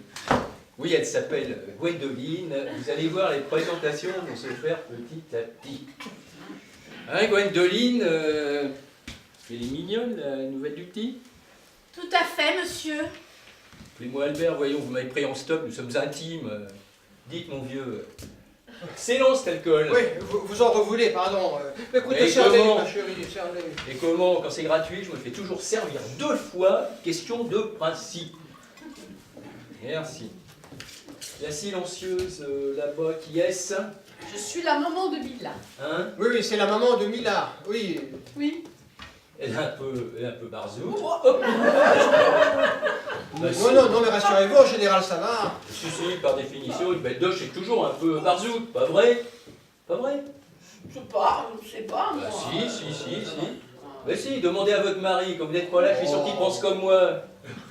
Speaker 2: Oui, elle s'appelle Gwendoline. Vous allez voir, les présentations vont se faire petit à petit. Hein, Gwendoline? Elle est mignonne, la nouvelle du petit?
Speaker 3: Tout à fait, monsieur.
Speaker 2: Appelez-moi Albert, voyons, vous m'avez pris en stop, nous sommes intimes. Dites, mon vieux. Excellent cet alcool.
Speaker 7: Oui, vous en revoulez, pardon. Écoutez,
Speaker 2: Et
Speaker 7: servez,
Speaker 2: comment
Speaker 7: ma chérie, servez.
Speaker 2: Et comment, quand c'est gratuit, je me fais toujours servir 2 fois, question de principe. Merci. La silencieuse là-bas, qui est-ce?
Speaker 6: Je suis la maman de Mila.
Speaker 2: Hein?
Speaker 7: Oui, c'est la maman de Mila. Oui.
Speaker 6: Oui.
Speaker 2: Elle est un peu barzoute.
Speaker 7: Non, mais rassurez-vous, en général, ça va.
Speaker 2: Si, par définition, une belle doche est toujours un peu barzoute, pas vrai? Pas vrai?
Speaker 6: Je sais pas, moi.
Speaker 2: Bah si. Mais si, demandez à votre mari, quand vous n'êtes pas là, je suis sûr qu'il pense comme moi.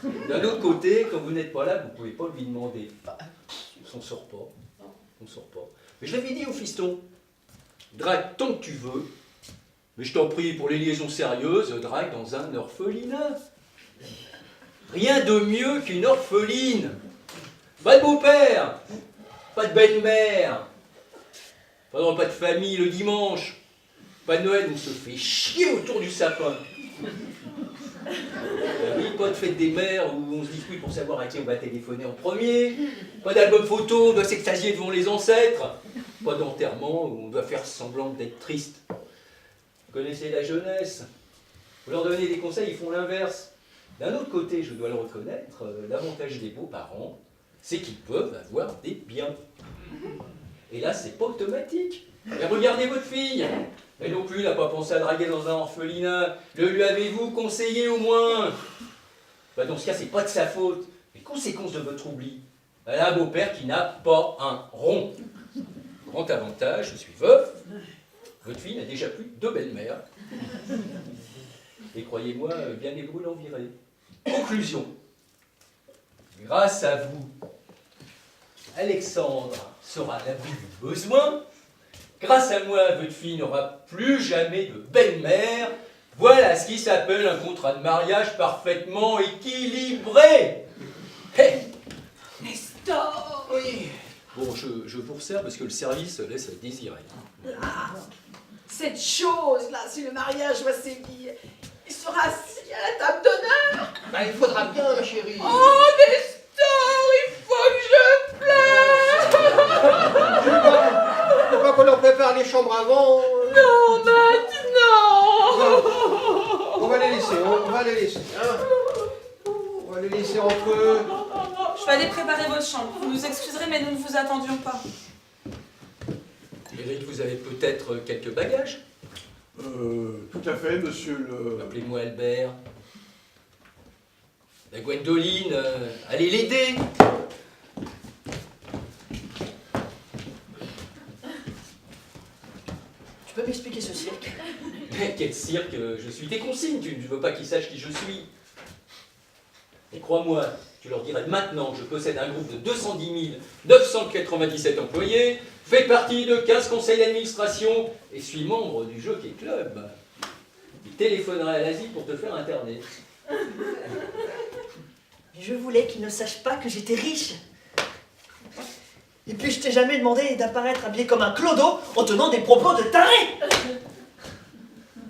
Speaker 2: D'un autre côté, quand vous n'êtes pas là, vous ne pouvez pas lui demander. On s'en sort pas. Mais je l'avais dit au fiston, drague tant que tu veux, mais je t'en prie, pour les liaisons sérieuses, drague dans un orphelinat. Rien de mieux qu'une orpheline. Pas de beau-père, pas de belle-mère, pas de repas de famille le dimanche, pas de Noël où on se fait chier autour du sapin. Oui, pas de fête des mères où on se dispute pour savoir à qui on va téléphoner en premier, pas d'album photo, on doit s'extasier devant les ancêtres, pas d'enterrement où on doit faire semblant d'être triste. Vous connaissez la jeunesse, vous leur donnez des conseils, ils font l'inverse. D'un autre côté, je dois le reconnaître, l'avantage des beaux-parents, c'est qu'ils peuvent avoir des biens. Et là, c'est pas automatique. Mais regardez votre fille. Elle non plus n'a pas pensé à draguer dans un orphelinat. Le lui avez-vous conseillé au moins? Bah dans ce cas, c'est pas de sa faute. Les conséquences de votre oubli. Elle a un beau-père qui n'a pas un rond. Grand avantage, je suis veuf. Votre fille n'a déjà plus de belle-mère. Et croyez-moi, bien les brûles en virée. Conclusion. Grâce à vous, Alexandre sera à l'abri du besoin. Grâce à moi, votre fille n'aura plus jamais de belle-mère. Voilà ce qui s'appelle un contrat de mariage parfaitement équilibré. Hey.
Speaker 6: Nestor!
Speaker 7: Oui.
Speaker 2: Bon, je vous resserre parce que le service laisse à désirer.
Speaker 6: Cette chose-là, si le mariage va sévir, il sera assis à la table d'honneur.
Speaker 7: Bah, il faudra bien, ma chérie.
Speaker 6: Oh, Nestor, il faut que je pleure.
Speaker 7: Je crois qu'on leur prépare les chambres avant.
Speaker 6: Non, maintenant.
Speaker 7: On va les laisser, on va les laisser. Hein. On va les laisser entre eux.
Speaker 5: Je vais aller préparer votre chambre. Vous nous excuserez, mais nous ne vous attendions pas.
Speaker 2: Eric, vous avez peut-être quelques bagages?
Speaker 1: Tout à fait, monsieur le...
Speaker 2: Appelez-moi Albert. La Gwendoline, allez l'aider.
Speaker 4: Tu peux m'expliquer ce cirque?
Speaker 2: Mais quel cirque, je suis tes consignes, tu ne veux pas qu'ils sachent qui je suis. Et crois-moi, tu leur dirais maintenant que je possède un groupe de 210 997 employés, fais partie de 15 conseils d'administration et suis membre du Jockey Club. Il téléphonerait à l'Asie pour te faire interner.
Speaker 4: Mais je voulais qu'ils ne sachent pas que j'étais riche. Et puis je t'ai jamais demandé d'apparaître habillé comme un clodo en tenant des propos de taré.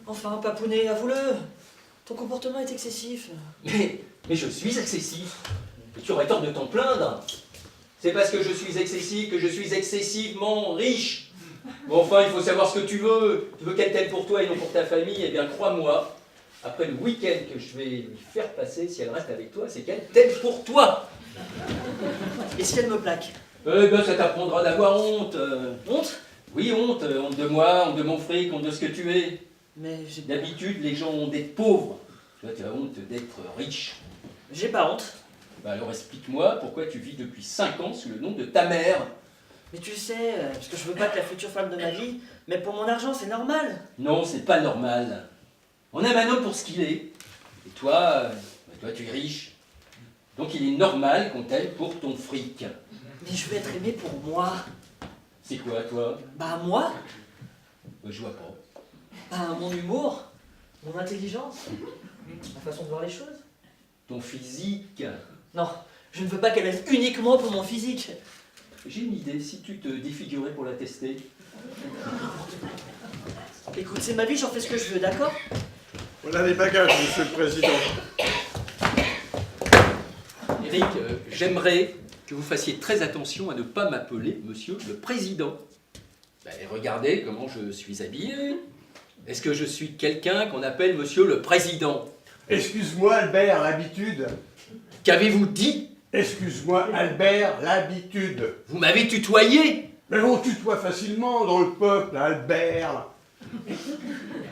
Speaker 4: Enfin, Papounet, avoue-le. Ton comportement est excessif.
Speaker 2: Mais je suis excessif. Et tu aurais tort de t'en plaindre. C'est parce que je suis excessif que je suis excessivement riche. Mais enfin, il faut savoir ce que tu veux. Tu veux qu'elle t'aime pour toi et non pour ta famille. Eh bien, crois-moi, après le week-end que je vais lui faire passer, si elle reste avec toi, c'est qu'elle t'aime pour toi.
Speaker 4: Et si elle me plaque?
Speaker 2: Eh bien, ça t'apprendra d'avoir honte.
Speaker 4: Honte?
Speaker 2: Oui, honte. Honte de moi, honte de mon fric, honte de ce que tu es.
Speaker 4: Mais j'ai...
Speaker 2: D'habitude, les gens ont honte d'être pauvres. Toi, tu as honte d'être riche.
Speaker 4: J'ai pas honte.
Speaker 2: Bah alors explique-moi pourquoi tu vis depuis 5 ans sous le nom de ta mère.
Speaker 4: Mais tu le sais, parce que je veux pas que la future femme de ma vie, mais pour mon argent, c'est normal.
Speaker 2: Non, c'est pas normal. On aime un homme pour ce qu'il est. Et toi, toi tu es riche. Donc il est normal qu'on t'aime pour ton fric.
Speaker 4: Mais je veux être aimé pour moi.
Speaker 2: C'est quoi toi?
Speaker 4: Bah moi,
Speaker 2: Bah, je vois pas.
Speaker 4: bah mon humour, mon intelligence, ma façon de voir les choses.
Speaker 2: Ton physique.
Speaker 4: Non, je ne veux pas qu'elle aime uniquement pour mon physique.
Speaker 2: J'ai une idée, si tu te défigurais pour la tester.
Speaker 4: Écoute, c'est ma vie, j'en fais ce que je veux, d'accord?
Speaker 1: Voilà les bagages, monsieur le président.
Speaker 2: Eric, j'aimerais que vous fassiez très attention à ne pas m'appeler monsieur le président. Ben, regardez comment je suis habillé. Est-ce que je suis quelqu'un qu'on appelle monsieur le président?
Speaker 1: Excuse-moi, Albert, l'habitude.
Speaker 2: Qu'avez-vous dit?
Speaker 1: Excuse-moi, Albert, l'habitude.
Speaker 2: Vous m'avez tutoyé.
Speaker 1: Mais on tutoie facilement dans le peuple, Albert.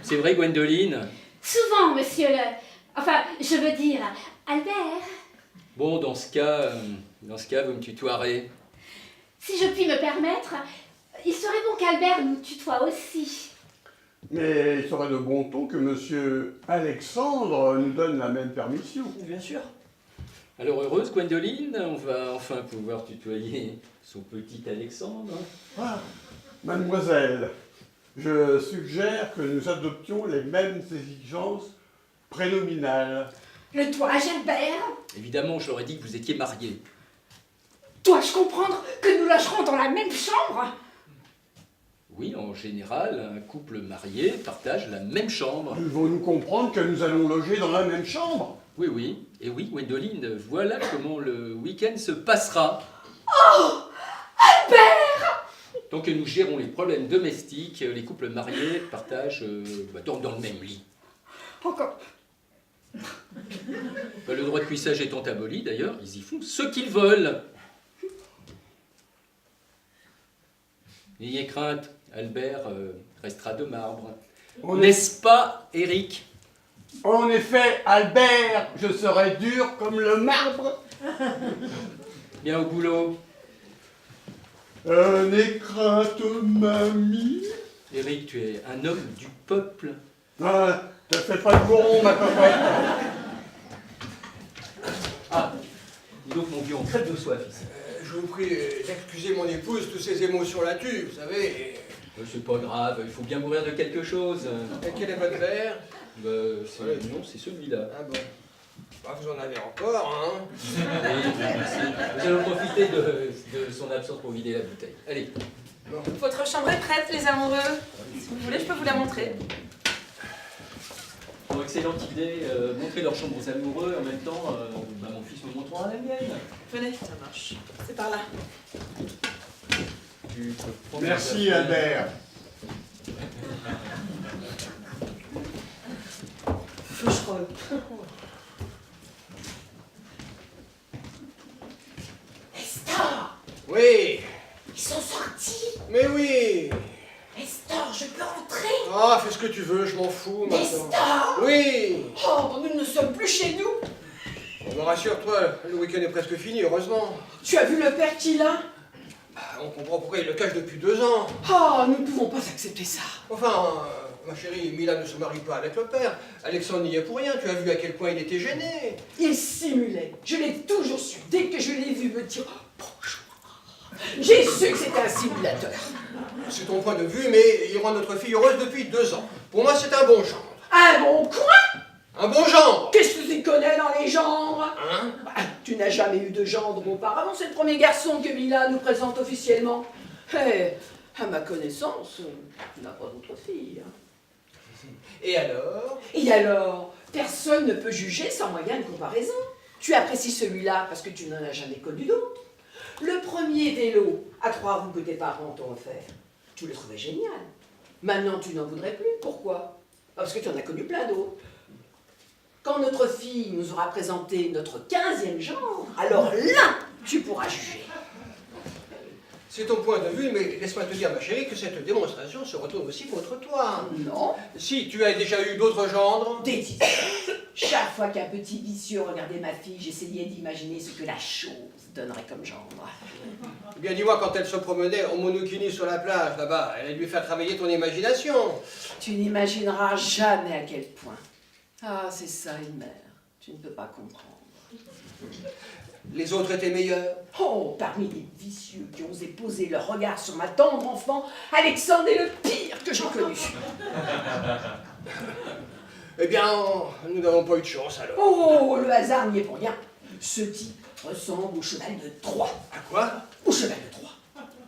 Speaker 2: C'est vrai, Gwendoline?
Speaker 3: Souvent, monsieur le... Enfin, je veux dire, Albert,
Speaker 2: Bon, dans ce cas, vous me tutoierez.
Speaker 3: si je puis me permettre, il serait bon qu'Albert nous tutoie aussi.
Speaker 1: Mais il serait de bon ton que monsieur Alexandre nous donne la même permission.
Speaker 4: Bien sûr.
Speaker 2: Alors heureuse, Gwendoline, on va enfin pouvoir tutoyer son petit Alexandre.
Speaker 1: Ah, mademoiselle, je suggère que nous adoptions les mêmes exigences prénominales.
Speaker 3: Le dois-je, Albert?
Speaker 2: Évidemment, je leur ai dit que vous étiez mariés.
Speaker 3: Dois-je comprendre que nous logerons dans la même chambre?
Speaker 2: Oui, en général, un couple marié partage la même chambre.
Speaker 1: Devons-nous comprendre que nous allons loger dans la même chambre?
Speaker 2: Oui, oui. Et oui, Gwendoline, voilà comment le week-end se passera.
Speaker 3: Oh, Albert!
Speaker 2: Tant que nous gérons les problèmes domestiques, les couples mariés partagent dorment dans le même lit.
Speaker 3: Encore.
Speaker 2: Le droit de cuissage étant aboli, d'ailleurs, ils y font ce qu'ils veulent. N'ayez crainte, Albert restera de marbre. N'est-ce pas, Eric?
Speaker 1: En effet, Albert, je serai dur comme le marbre.
Speaker 2: Bien au boulot.
Speaker 1: N'aie crainte, mamie.
Speaker 2: Eric, tu es un homme du peuple.
Speaker 1: Ah, te fais pas de bourron, ma cocotte.
Speaker 2: Ah, dis donc, mon vieux, on crève de soif ici.
Speaker 7: Je vous prie d'excuser mon épouse, toutes ces émotions la tuent, vous savez.
Speaker 2: C'est pas grave, il faut bien mourir de quelque chose.
Speaker 7: Et quel est votre verre?
Speaker 2: Non, c'est celui-là.
Speaker 7: Ah bon. Bah, vous en avez encore, hein?
Speaker 2: Oui, merci. Nous allons profiter de son absence pour vider la bouteille. Allez.
Speaker 7: Bon.
Speaker 5: Votre chambre est prête, les amoureux. Si vous voulez, je peux vous la montrer.
Speaker 2: Bon, excellente idée, montrer leur chambre aux amoureux, en même temps, mon fils me montrera la mienne.
Speaker 5: Venez, ça marche. C'est par là.
Speaker 2: Tu peux prendre
Speaker 1: Merci,
Speaker 2: la-
Speaker 1: Albert.
Speaker 4: Feucherolles.
Speaker 3: Nestor,
Speaker 7: Oui,
Speaker 3: ils sont sortis.
Speaker 7: mais oui.
Speaker 3: Nestor, je peux entrer?
Speaker 7: Ah, fais ce que tu veux, je m'en fous maintenant.
Speaker 3: Nestor!
Speaker 7: Oui.
Speaker 6: Oh, nous ne sommes plus chez nous.
Speaker 7: Bon, rassure-toi, le week-end est presque fini, heureusement.
Speaker 6: Tu as vu le père qu'il a?
Speaker 7: Bah, on comprend pourquoi il le cache depuis 2 ans.
Speaker 6: Oh, nous ne pouvons pas accepter ça.
Speaker 7: Enfin, ma chérie, Mila ne se marie pas avec le père. Alexandre n'y est pour rien, tu as vu à quel point il était gêné.
Speaker 6: Il simulait. Je l'ai toujours su. Dès que je l'ai vu me dire bonjour, j'ai su que c'était un simulateur.
Speaker 7: C'est ton point de vue, mais il rend notre fille heureuse depuis 2 ans. Pour moi, c'est un bon genre.
Speaker 6: Un bon coin?
Speaker 7: Un bon genre.
Speaker 6: Qu'est-ce que tu connais dans les genres?
Speaker 7: Hein?
Speaker 6: Bah, tu n'as jamais eu de gendre auparavant. C'est le premier garçon que Mila nous présente officiellement. Eh, à ma connaissance, tu n'as pas d'autre fille.
Speaker 7: Et alors?
Speaker 6: Et alors, personne ne peut juger sans moyen de comparaison. Tu apprécies celui-là parce que tu n'en as jamais connu d'autre. Le premier vélo à 3 roues que tes parents t'ont offert, tu le trouvais génial. Maintenant, tu n'en voudrais plus. Pourquoi? Parce que tu en as connu plein d'autres. Quand notre fille nous aura présenté notre 15e genre, alors là, tu pourras juger.
Speaker 7: C'est ton point de vue, mais laisse-moi te dire, ma chérie, que cette démonstration se retourne aussi contre toi.
Speaker 6: Non,
Speaker 7: Si tu as déjà eu d'autres gendres...
Speaker 6: des histoires. Chaque fois qu'un petit vicieux regardait ma fille, j'essayais d'imaginer ce que la chose donnerait comme gendre.
Speaker 7: Eh bien, dis-moi, quand elle se promenait en monokini sur la plage, là-bas, elle a dû faire travailler ton imagination.
Speaker 6: Tu n'imagineras jamais à quel point. Ah, c'est ça une mère. Tu ne peux pas comprendre.
Speaker 7: Les autres étaient meilleurs.
Speaker 6: Oh, parmi les vicieux qui ont osé poser leur regard sur ma tendre enfant, Alexandre est le pire que j'ai connu.
Speaker 7: Eh bien, nous n'avons pas eu de chance, alors.
Speaker 6: Oh, le hasard n'y est pour rien. Ce type ressemble au cheval de Troie.
Speaker 7: À quoi?
Speaker 6: Au cheval de Troie.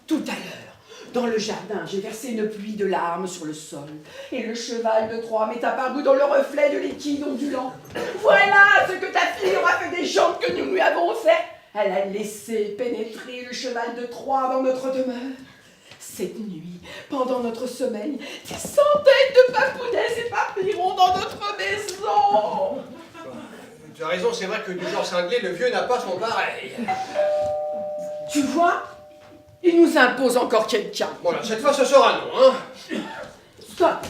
Speaker 6: Tout à l'heure, dans le jardin, j'ai versé une pluie de larmes sur le sol. Et le cheval de Troie m'est apparu dans le reflet de liquide ondulant. Voilà ce que ta fille aura fait des jambes que nous lui avons offertes. Elle a laissé pénétrer le cheval de Troie dans notre demeure. Cette nuit, pendant notre sommeil, des centaines de papounets s'éparpilleront dans notre maison.
Speaker 7: Tu as raison, c'est vrai que du genre cinglé, le vieux n'a pas son pareil.
Speaker 6: Tu vois, il nous impose encore quelqu'un.
Speaker 7: Voilà, cette fois ce sera non, hein.
Speaker 6: Stop.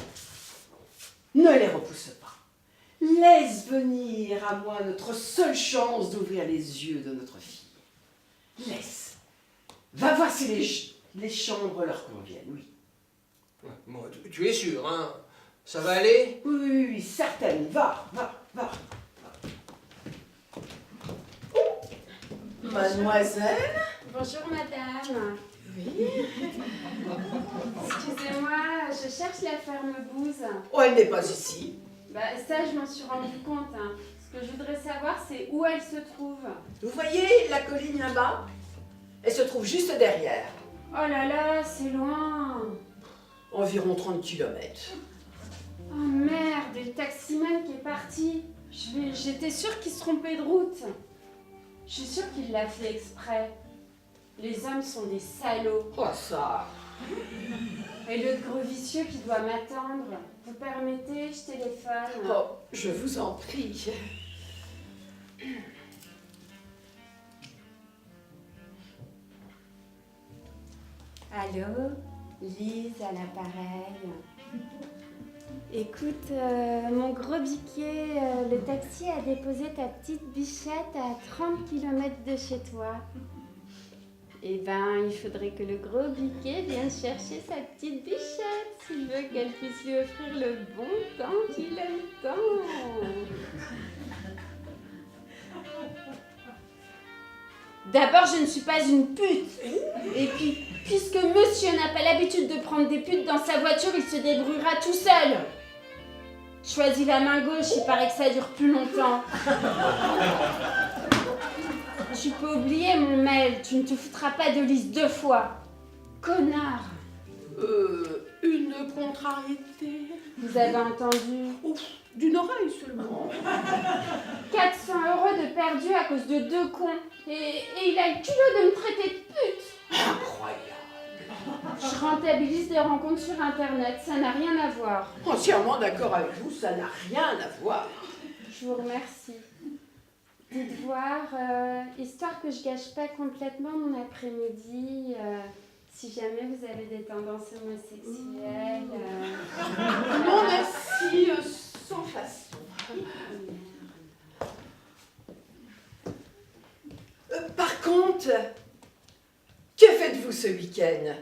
Speaker 6: Ne les repousse pas. Laisse venir à moi notre seule chance d'ouvrir les yeux de notre fille. Laisse. Va voir si les chambres leur conviennent, oui.
Speaker 7: Bon, tu es sûr, hein? Ça va aller?
Speaker 6: Oui, oui, oui, certaine. Va. Oh, mademoiselle?
Speaker 3: Bonjour madame.
Speaker 6: Oui.
Speaker 3: Excusez-moi, je cherche la ferme Bouze.
Speaker 6: Oh, elle n'est pas ici.
Speaker 3: Bah ça je m'en suis rendu compte. Hein. Ce que je voudrais savoir c'est où elle se trouve.
Speaker 6: Vous voyez la colline là-bas? Elle se trouve juste derrière.
Speaker 3: Oh là là, c'est loin.
Speaker 6: Environ 30 km.
Speaker 3: Oh merde, le taximan qui est parti. J'étais sûre qu'il se trompait de route. Je suis sûre qu'il l'a fait exprès. Les hommes sont des salauds.
Speaker 6: Oh ça.
Speaker 3: Et le gros vicieux qui doit m'attendre. Vous permettez, je téléphone.
Speaker 6: Oh, je vous en prie.
Speaker 3: Allô, Lise à l'appareil. Écoute, mon gros biquet, le taxi a déposé ta petite bichette à 30 km de chez toi. Eh ben, il faudrait que le gros biquet vienne chercher sa petite bichette s'il veut qu'elle puisse lui offrir le bon temps qu'il aime tant. D'abord, je ne suis pas une pute. Et puis, puisque monsieur n'a pas l'habitude de prendre des putes dans sa voiture, il se débrouillera tout seul. Choisis la main gauche, il paraît que ça dure plus longtemps. Tu peux oublier mon mail, tu ne te foutras pas de Lise 2 fois. Connard.
Speaker 6: Une contrariété.
Speaker 3: Vous avez entendu?
Speaker 6: Ouf, d'une oreille seulement.
Speaker 3: 400 € de perdu à cause de 2 cons. Et il a le culot de me traiter de pute.
Speaker 6: Incroyable.
Speaker 3: Je rentabilise des rencontres sur Internet, ça n'a rien à voir.
Speaker 6: Entièrement d'accord avec vous, ça n'a rien à voir.
Speaker 3: Je vous remercie. Dites voir, histoire que je gâche pas complètement mon après-midi, si jamais vous avez des tendances homosexuelles.
Speaker 6: Non, merci, sans façon. Par contre, que faites-vous ce week-end?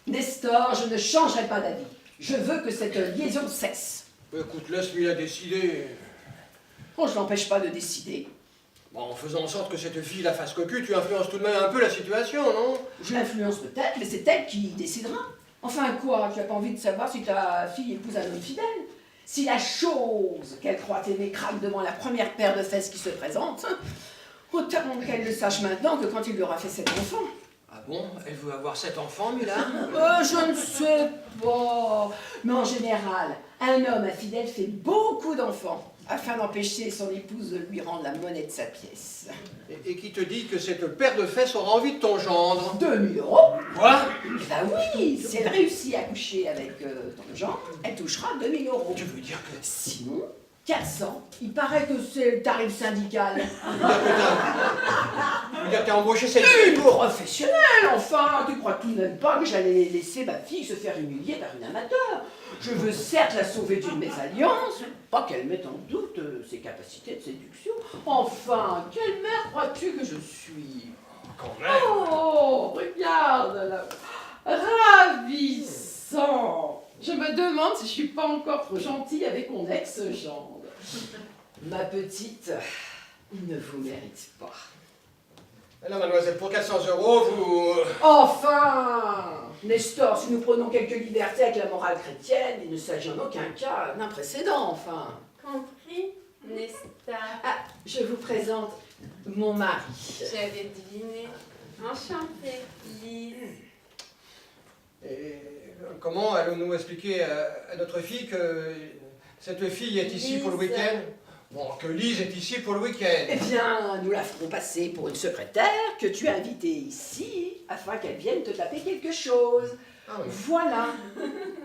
Speaker 6: Nestor, je ne changerai pas d'avis. Je veux que cette liaison cesse.
Speaker 7: Écoute, laisse-lui la décider.
Speaker 6: Oh, je l'empêche pas de décider.
Speaker 7: Bon, en faisant en sorte que cette fille la fasse cocu, tu influences tout de même un peu la situation, non?
Speaker 6: Je l'influence peut-être, mais c'est elle qui décidera. Enfin quoi, tu n'as pas envie de savoir si ta fille épouse un homme fidèle? Si la chose qu'elle croit aimer craque devant la première paire de fesses qui se présente, autant qu'elle le sache maintenant que quand il lui aura fait 7 enfants.
Speaker 7: Ah bon? Elle veut avoir 7 enfants, Mila?
Speaker 6: Je ne sais pas. Mais en général, un homme infidèle fait beaucoup d'enfants. afin d'empêcher son épouse de lui rendre la monnaie de sa pièce.
Speaker 7: Et qui te dit que cette paire de fesses aura envie de ton gendre?
Speaker 6: 2000 euros?
Speaker 7: Quoi?
Speaker 6: Bah oui, si elle réussit à coucher avec ton gendre, elle touchera 2000 euros.
Speaker 7: Tu veux dire que...
Speaker 6: Sinon, 400. Il paraît que c'est le tarif syndical.
Speaker 7: Tu veux dire que t'as embauché cette fille pour...
Speaker 6: Professionnel, enfin. Tu crois tout de même pas que j'allais laisser ma fille se faire humilier par une amateur? Je veux certes la sauver d'une mésalliance, pas qu'elle mette en doute ses capacités de séduction. Enfin, quelle mère crois-tu que je suis?
Speaker 7: Quand même.
Speaker 6: Oh, regarde là. Ravissant. Je me demande si je suis pas encore trop gentille avec mon ex-gendre. Ma petite ne vous mérite pas.
Speaker 7: Alors, mademoiselle, pour 400 euros, vous...
Speaker 6: Enfin, Nestor, si nous prenons quelques libertés avec la morale chrétienne, il ne s'agit en aucun cas d'un précédent, enfin.
Speaker 3: Compris, Nestor?
Speaker 6: Ah, je vous présente mon mari.
Speaker 3: J'avais deviné. Enchantée, Lise.
Speaker 7: Et comment allons-nous expliquer à notre fille que cette fille est ici pour le
Speaker 3: Lise.
Speaker 7: week-end? Bon, que Lise est ici pour le week-end.
Speaker 6: Eh bien, nous la ferons passer pour une secrétaire que tu as invitée ici afin qu'elle vienne te taper quelque chose.
Speaker 7: Ah oui.
Speaker 6: Voilà.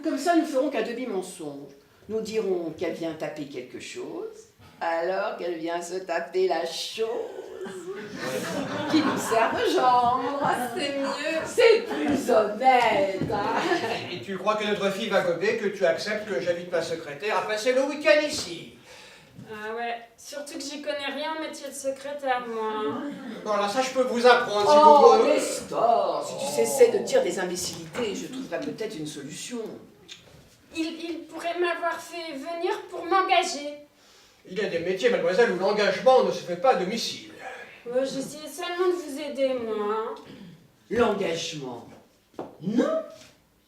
Speaker 6: Comme ça, nous ferons qu'un demi-mensonge. Nous dirons qu'elle vient taper quelque chose, alors qu'elle vient se taper la chose qui nous sert de gendre.
Speaker 3: C'est mieux.
Speaker 6: C'est plus honnête, hein.
Speaker 7: Et tu crois que notre fille va gober que tu acceptes que j'invite ma secrétaire à passer le week-end ici?
Speaker 3: Ah ouais, surtout que j'y connais rien en métier de secrétaire, moi.
Speaker 7: Bon, là, ça, je peux vous apprendre si
Speaker 6: Oh,
Speaker 7: vous...
Speaker 6: Nestor, si tu cessais de dire des imbécilités, je trouverais peut-être une solution.
Speaker 3: Il pourrait m'avoir fait venir pour m'engager.
Speaker 7: Il y a des métiers, mademoiselle, où l'engagement ne se fait pas à domicile.
Speaker 3: J'essayais seulement de vous aider, moi.
Speaker 6: L'engagement? Non.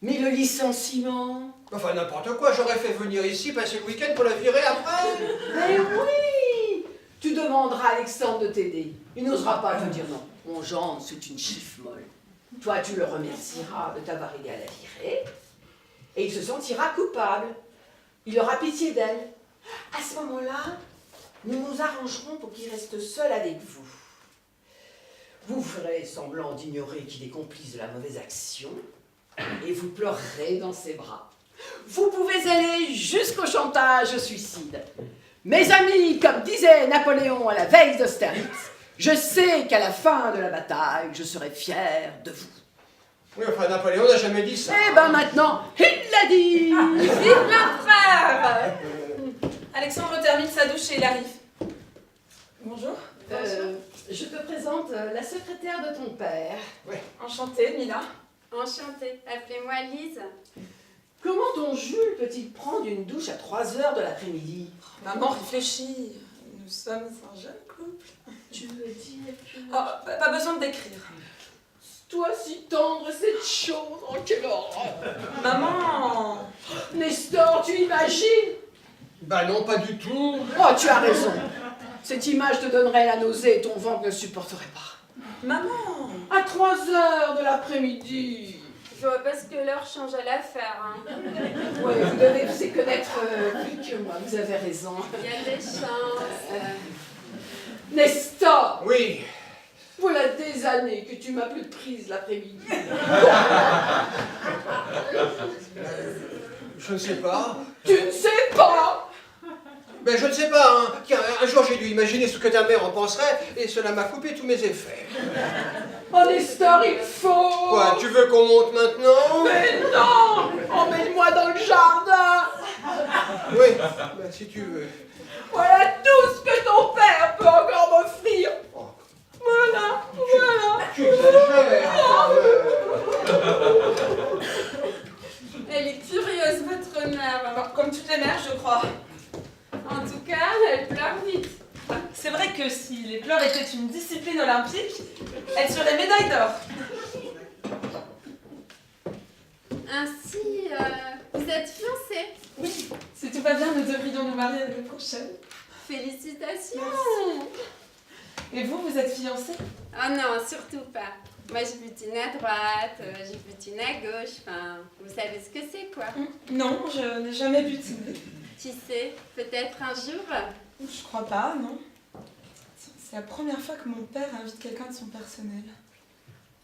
Speaker 6: Mais le licenciement?
Speaker 7: Enfin, n'importe quoi, j'aurais fait venir ici, passer le week-end pour la virer après.
Speaker 6: Mais oui! Tu demanderas à Alexandre de t'aider. Il n'osera pas te dire non. Mon gendre, c'est une chiffre molle. Toi, tu le remercieras de t'avoir aidé à la virer. Et il se sentira coupable. Il aura pitié d'elle. À ce moment-là, nous nous arrangerons pour qu'il reste seul avec vous. Vous ferez semblant d'ignorer qu'il est complice de la mauvaise action et vous pleurerez dans ses bras. Vous pouvez aller jusqu'au chantage au suicide. Mes amis, comme disait Napoléon à la veille d'Austerlitz, je sais qu'à la fin de la bataille, je serai fier de vous.
Speaker 7: Oui, enfin, Napoléon n'a jamais dit ça.
Speaker 6: Eh ben maintenant, il l'a dit.
Speaker 5: Vive l'empereur! Alexandre termine sa douche et il arrive. Bonjour.
Speaker 6: Je te présente la secrétaire de ton père.
Speaker 5: Enchantée, Mila.
Speaker 3: Enchantée. Appelez-moi Lise.
Speaker 6: Comment ton Jules peut-il prendre une douche à 3h de l'après-midi?
Speaker 5: Maman réfléchit. Nous sommes un jeune couple.
Speaker 6: Tu veux dire que...
Speaker 5: Oh, pas besoin de décrire.
Speaker 6: Toi si tendre cette chose, oh quelle horreur!
Speaker 5: Maman!
Speaker 6: Nestor, tu imagines?
Speaker 7: Bah non, pas du tout.
Speaker 6: Oh, tu as raison. Cette image te donnerait la nausée et ton ventre ne supporterait pas.
Speaker 5: Maman!
Speaker 6: À 3h de l'après-midi.
Speaker 3: Je vois pas ce que l'heure change à l'affaire. Hein.
Speaker 6: Oui, vous devez vous y connaître plus que moi, vous avez raison.
Speaker 3: Il y a des chances.
Speaker 6: Nestor,
Speaker 7: Oui.
Speaker 6: voilà des années que tu m'as plus prise l'après-midi.
Speaker 7: Je ne sais pas.
Speaker 6: Tu ne sais pas.
Speaker 7: Ben je ne sais pas, hein. Tiens, un jour j'ai dû imaginer ce que ta mère en penserait et cela m'a coupé tous mes effets.
Speaker 6: Oh Nestor, il faut...
Speaker 7: Quoi, tu veux qu'on monte maintenant?
Speaker 6: Mais non! Emmène-moi dans le jardin.
Speaker 7: Oui, ben, si tu veux.
Speaker 6: Voilà tout ce que ton père peut encore m'offrir.
Speaker 7: Oh.
Speaker 6: Voilà, voilà.
Speaker 7: Tu exagères.
Speaker 3: Elle est curieuse, votre mère.
Speaker 5: Alors, comme toutes les mères, je crois.
Speaker 3: En tout cas, elle pleure vite.
Speaker 5: C'est vrai que si les pleurs étaient une discipline olympique, elle serait médaille d'or.
Speaker 3: Ainsi, vous êtes fiancés.
Speaker 5: Oui, si tout va bien, nous devrions nous marier l'année prochaine.
Speaker 3: Félicitations.
Speaker 5: Et vous, vous êtes fiancés?
Speaker 3: Oh non, surtout pas. Moi, je butine à droite, je butine à gauche. Enfin, vous savez ce que c'est, quoi.
Speaker 5: Non, je n'ai jamais butiné.
Speaker 3: Qui sait, peut-être un jour.
Speaker 5: Je crois pas, non. C'est la première fois que mon père invite quelqu'un de son personnel.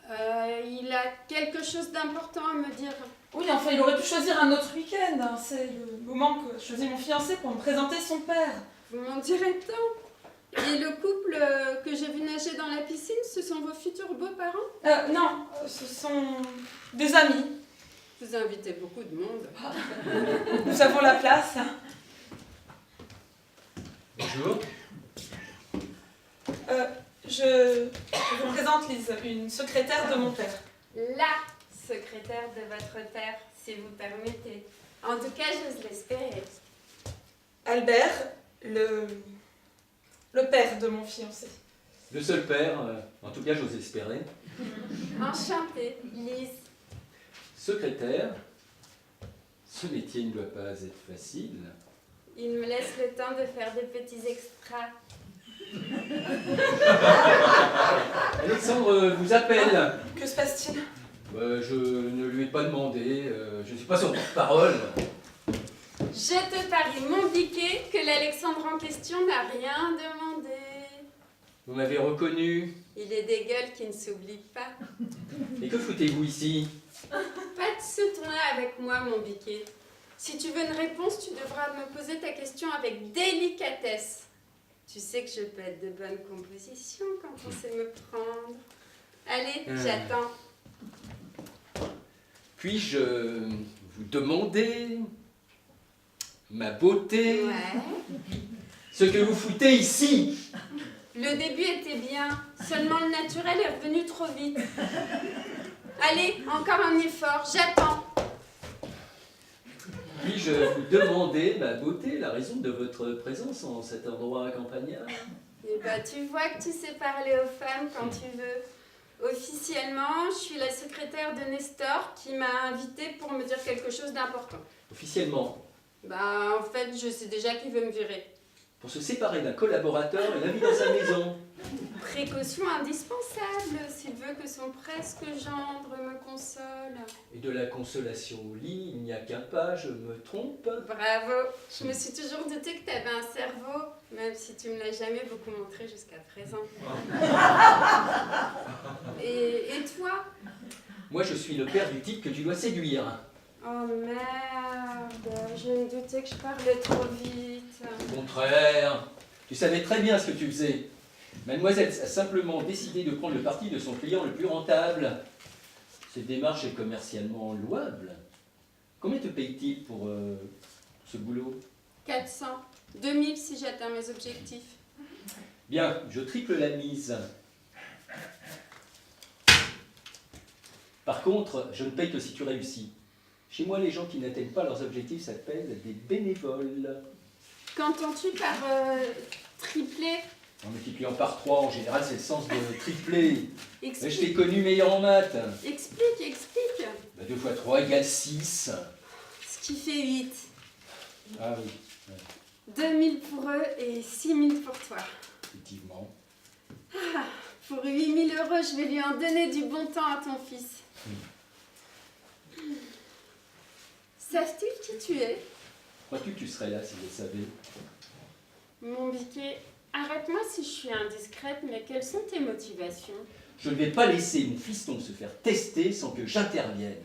Speaker 3: Il a quelque chose d'important à me dire.
Speaker 5: Oui, enfin, il aurait pu choisir un autre week-end. Hein. C'est le moment que je choisis mon fiancé pour me présenter son père.
Speaker 3: Vous m'en direz tant. Et le couple que j'ai vu nager dans la piscine, ce sont vos futurs beaux-parents?
Speaker 5: Non, ce sont des amis.
Speaker 3: Vous invitez beaucoup de monde.
Speaker 5: Nous avons la place.
Speaker 2: Bonjour.
Speaker 5: Je vous présente Lise, une secrétaire de mon père.
Speaker 3: La secrétaire de votre père, si vous permettez. En tout cas, j'ose l'espérer.
Speaker 5: Albert, le père de mon fiancé.
Speaker 2: Le seul père, en tout cas j'ose espérer.
Speaker 3: Enchantée, Lise.
Speaker 2: Secrétaire, ce métier ne doit pas être facile.
Speaker 3: Il me laisse le temps de faire des petits extras.
Speaker 2: Alexandre vous appelle.
Speaker 5: Que se passe-t-il?
Speaker 2: Je ne lui ai pas demandé, je ne suis pas son porte-parole.
Speaker 3: Je te parie mon biquet que l'Alexandre en question n'a rien demandé.
Speaker 2: Vous m'avez reconnu.
Speaker 3: Il est des gueules qui ne s'oublient pas.
Speaker 2: Et que foutez-vous ici?
Speaker 3: Pas de ce ton-là avec moi, mon biquet. Si tu veux une réponse, tu devras me poser ta question avec délicatesse. Tu sais que je peux être de bonne composition quand on sait me prendre. Allez, j'attends.
Speaker 2: Puis-je vous demander, ma beauté,
Speaker 3: Ouais.
Speaker 2: ce que vous foutez ici?
Speaker 3: Le début était bien, seulement le naturel est revenu trop vite. Allez, encore un effort, j'attends.
Speaker 2: Puis-je vous demander, ma beauté, la raison de votre présence en cet endroit campagnard?
Speaker 3: Eh ben, tu vois que tu sais parler aux femmes quand tu veux. Officiellement, je suis la secrétaire de Nestor qui m'a invitée pour me dire quelque chose d'important.
Speaker 2: Officiellement,
Speaker 3: Bah, en fait, je sais déjà qui veut me virer.
Speaker 2: pour se séparer d'un collaborateur et l'invite dans sa maison.
Speaker 3: Précaution indispensable s'il veut que son presque gendre me console.
Speaker 2: Et de la consolation au lit, il n'y a qu'un pas, je me trompe.
Speaker 3: Bravo, je me suis toujours douté que tu avais un cerveau, même si tu me l'as jamais beaucoup montré jusqu'à présent. Et toi?
Speaker 2: Moi, je suis le père du type que tu dois séduire.
Speaker 3: Oh merde, je me doutais que je parlais trop vite.
Speaker 2: Au contraire, tu savais très bien ce que tu faisais. Mademoiselle a simplement décidé de prendre le parti de son client le plus rentable. Cette démarche est commercialement louable. Combien te paye-t-il pour ce boulot?
Speaker 3: 400, 2000 si j'atteins mes objectifs.
Speaker 2: Bien, je triple la mise. Par contre, je ne paye que si tu réussis. Chez moi, les gens qui n'atteignent pas leurs objectifs s'appellent des bénévoles.
Speaker 3: Qu'entends-tu par tripler?
Speaker 2: En multipliant par 3, en général, c'est le sens de tripler. Je
Speaker 3: Explique,
Speaker 2: t'ai connu meilleur en maths.
Speaker 3: explique.
Speaker 2: 2 fois 3 égale 6.
Speaker 3: Ce qui fait 8.
Speaker 2: Ah oui,
Speaker 3: 2000 pour eux et 6000 pour toi.
Speaker 2: effectivement.
Speaker 3: Pour 8000 €, je vais lui en donner du bon temps à ton fils. Savent-ils qui tu es?
Speaker 2: Crois-tu que tu serais là si je le savais?
Speaker 3: Mon biquet, arrête-moi si je suis indiscrète, mais quelles sont tes motivations?
Speaker 2: Je ne vais pas laisser mon fiston se faire tester sans que j'intervienne.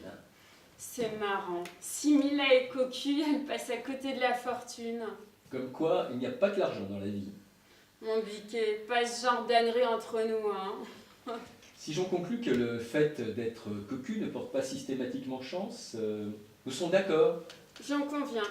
Speaker 3: C'est marrant. Si Mila est cocu, elle passe à côté de la fortune.
Speaker 2: Comme quoi, il n'y a pas que l'argent dans la vie.
Speaker 3: Mon biquet, pas ce genre d'ânerie entre nous, hein.
Speaker 2: Si j'en conclus que le fait d'être cocu ne porte pas systématiquement chance, nous sommes d'accord.
Speaker 3: J'en conviens.